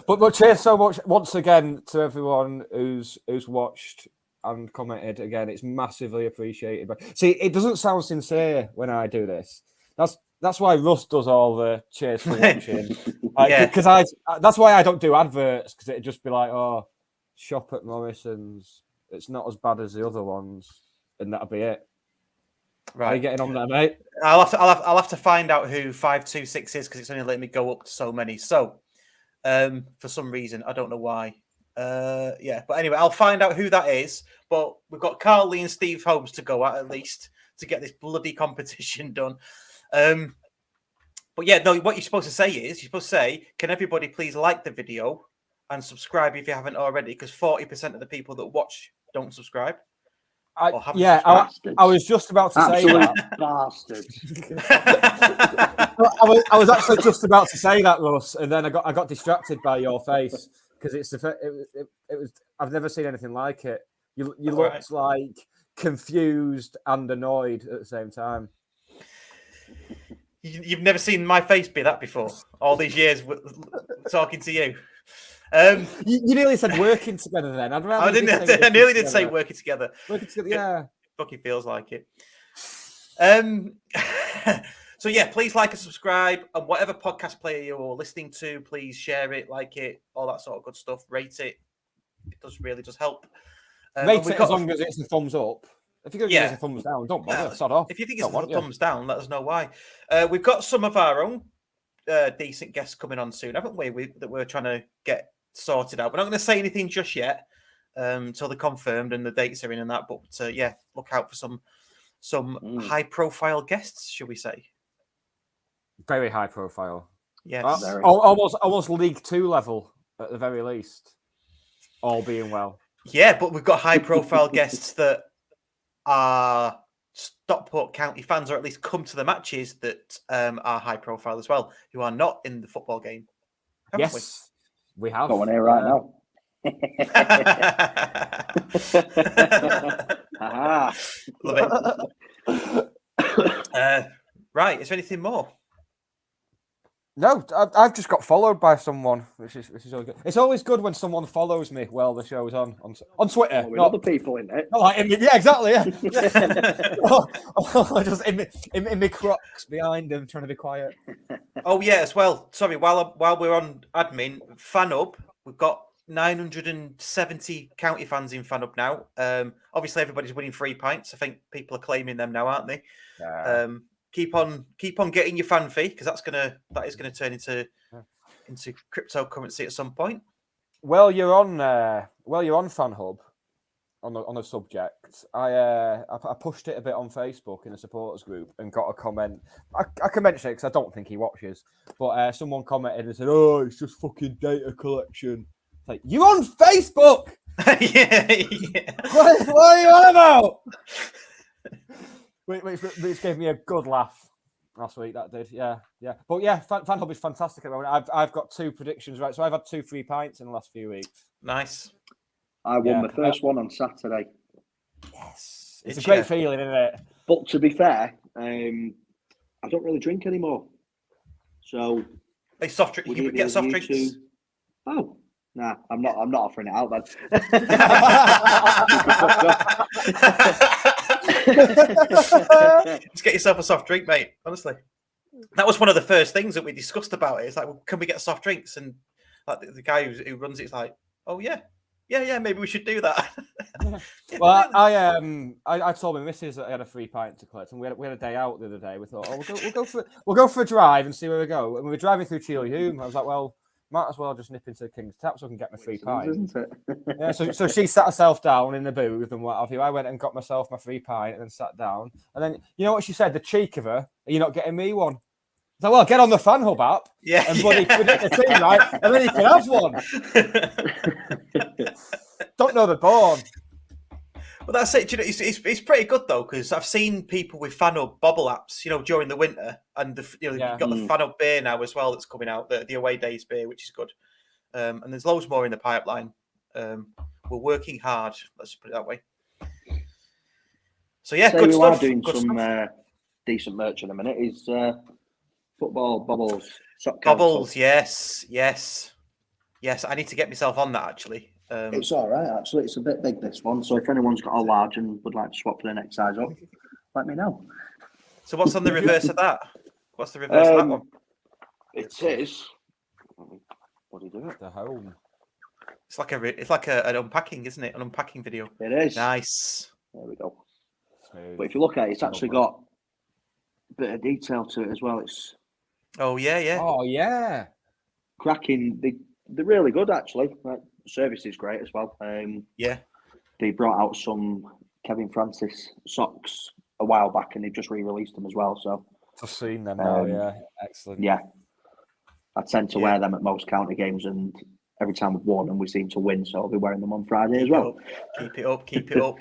But cheers so much once again to everyone who's watched and commented. Again, it's massively appreciated. But see, it doesn't sound sincere when I do this. That's why Russ does all the cheers for watching. Yeah. Because that's why I don't do adverts, because it'd just be like, oh, shop at Morrison's. It's not as bad as the other ones, and that'll be it. Right. How are you getting on there, mate? I'll have to find out who 526 is, because it's only letting me go up to so many. So, for some reason, I don't know why. Yeah, but anyway, I'll find out who that is. But we've got Carl Lee and Steve Holmes to go at least to get this bloody competition done. But yeah, no, what you're supposed to say is, you're supposed to say, can everybody please like the video and subscribe if you haven't already? Because 40% of the people that watch don't subscribe. I was just about to say that. Bastards. I was actually just about to say that, Russ, and then I got distracted by your face, because it was I've never seen anything like it. You looked like confused and annoyed at the same time. You've never seen my face be that before. All these years talking to you. You nearly said working together then. I nearly did say working together. Working together, yeah. It fucking feels like it. So yeah, please like and subscribe, and whatever podcast player you're listening to, please share it, like it, all that sort of good stuff. Rate it. It does really just help. Rate it as long as it's a thumbs up. If you're going to give us a thumbs down, don't bother. Sod off. If you think it's a thumbs down, let us know why. We've got some of our own decent guests coming on soon, haven't we? That we're trying to get sorted out. We're not going to say anything just yet until they're confirmed and the dates are in and that. But yeah, look out for some high-profile guests, shall we say? Very high profile. Yes, almost League 2 level at the very least. All being well. Yeah, but we've got high-profile guests that are Stockport County fans, or at least come to the matches that are high-profile as well, who are not in the football game. Yes, we have. Got one here right now. Love it. Right, is there anything more? No, I've just got followed by someone, which is always good. It's always good when someone follows me while the show's on Twitter. With other people in it. Not like yeah, exactly. Yeah. Just in my Crocs behind them, trying to be quiet. Oh yeah, as well. Sorry, while we're on admin, FanHub, we've got 970 county fans in FanHub now. Obviously, everybody's winning free pints. I think people are claiming them now, aren't they? Keep on getting your fan fee, because that is gonna turn into cryptocurrency at some point. Well, you're on FanHub on the subject. I pushed it a bit on Facebook in a supporters group and got a comment. I can mention it because I don't think he watches, but someone commented and said, "Oh, it's just fucking data collection." It's like, you're on Facebook. yeah. What are you on about? Which gave me a good laugh last week. That did, yeah. But yeah, FanHub is fantastic at the moment. I've got 2 predictions right, so I've had 2 free pints in the last few weeks. Nice. I won my first one on Saturday. Yes, it's a great feeling, isn't it? But to be fair, I don't really drink anymore. So soft drink. You can get soft drinks. Oh. Nah, I'm not offering it out then. Just get yourself a soft drink, mate. Honestly, that was one of the first things that we discussed about it. It's like, well, can we get soft drinks? And like the guy who runs it's like, oh yeah, maybe we should do that. Well, I told my missus that I had a free pint to collect, and we had a day out the other day. We thought, we'll go for a drive and see where we go. And we were driving through Cheeley-Hulme. I was like, well, might as well just nip into King's Tap so I can get my free pint. Isn't it? Yeah, so she sat herself down in the booth and what have you. I went and got myself my free pint and then sat down. And then, you know what she said? The cheek of her, are you not getting me one? I was like, well, get on the FanHub app. Yeah. And bloody predict the team, right? And then you can have one. Don't know the born. Well, that's it. You know, it's pretty good though, because I've seen people with FanHub bobble apps, during the winter, and you've got the FanHub beer now as well that's coming out, the away days beer, which is good. And there's loads more in the pipeline. We're working hard. Let's put it that way. So yeah, good stuff. We are doing some decent merch in a minute. Is Football bubbles. Bubbles, yes. I need to get myself on that actually. It's all right, actually. It's a bit big, this one. So if anyone's got a large and would like to swap for the next size up, let me know. So what's on the reverse of that? What's the reverse of that one? It is. What do you do? The home. It's like an unpacking, isn't it? An unpacking video. It is. Nice. There we go. Smooth. But if you look at it, it's actually got a bit of detail to it as well. It's Oh yeah. Oh yeah. cracking. They're really good, actually. Like, the service is great as well. Yeah. They brought out some Kevin Francis socks a while back, and they've just re-released them as well. So I've seen them now. Yeah, excellent. yeah, I tend to wear them at most county games, and every time we've worn them, we seem to win. So I'll be wearing them on Friday as well. Keep it up.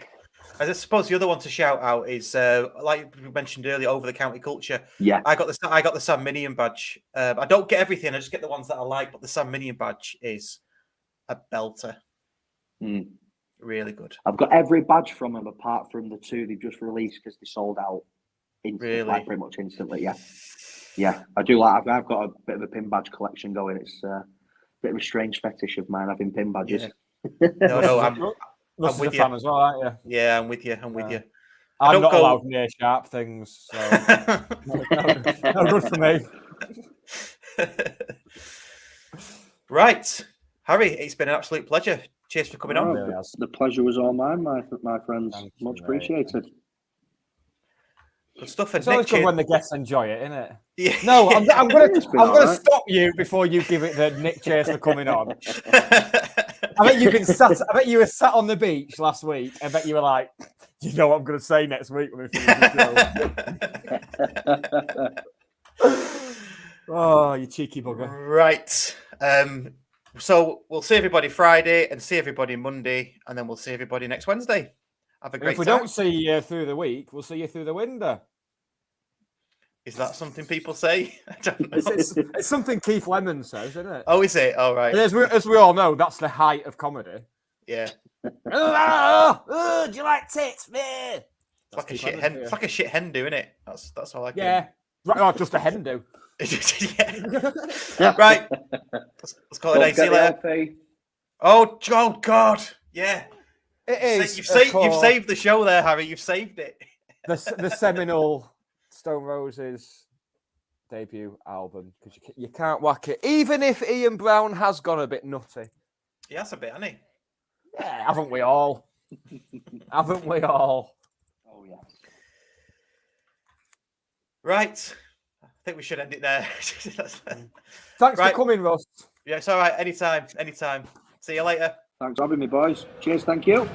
I suppose the other one to shout out is like we mentioned earlier, over the county culture. Yeah, I got the Sam Minion badge. I don't get everything; I just get the ones that I like. But the Sam Minion badge is a belter. Really good. I've got every badge from them apart from the two they've just released because they sold out instantly, like pretty much instantly. Yeah. I do like. I've got a bit of a pin badge collection going. It's a bit of a strange fetish of mine having pin badges. Yeah. No, I'm with a you. fan as well, aren't you? Yeah, I'm with you. You. I'm not allowed near sharp things, so no good for me. Right, Harry, it's been an absolute pleasure. Cheers for coming on. Really The pleasure was all mine, my friends. Thank Much you, appreciated. Good stuff. And It's always Nick, good when the guests enjoy it, isn't it? Yeah. No, I'm going It's to been all right. stop you before you give it the Nick Chase for coming on. I bet you've been sat. I bet you were sat on the beach last week. I bet you were like, you know what I'm going to say next week when we finish the show. Oh, you cheeky bugger! Right. So we'll see everybody Friday and see everybody Monday, and then we'll see everybody next Wednesday. Have a great If we time. don't see you through the week, we'll see you through the window. Is that something people say? I don't know. It's something Keith Lemon says, isn't it? Oh, is it? All right. And as we all know, that's the height of comedy. Yeah. Oh, do you like tits, man? It's like a shit hen. It's like a shit hen do, isn't it? That's all I can. Yeah. Right, oh, just a hen do. Yeah. Right. Let's call it a day. See you later. Oh God. Yeah. It is. You've saved the show there, Harry. You've saved it. The seminal Stone Roses debut album, because you can't whack it, even if Ian Brown has gone a bit nutty. He has a bit, hasn't he? Yeah, haven't we all? Haven't we all? Oh yeah. Right. I think we should end it there. Thanks for coming, Russ. Yeah, it's all right. Anytime. See you later. Thanks for having me, boys. Cheers. Thank you.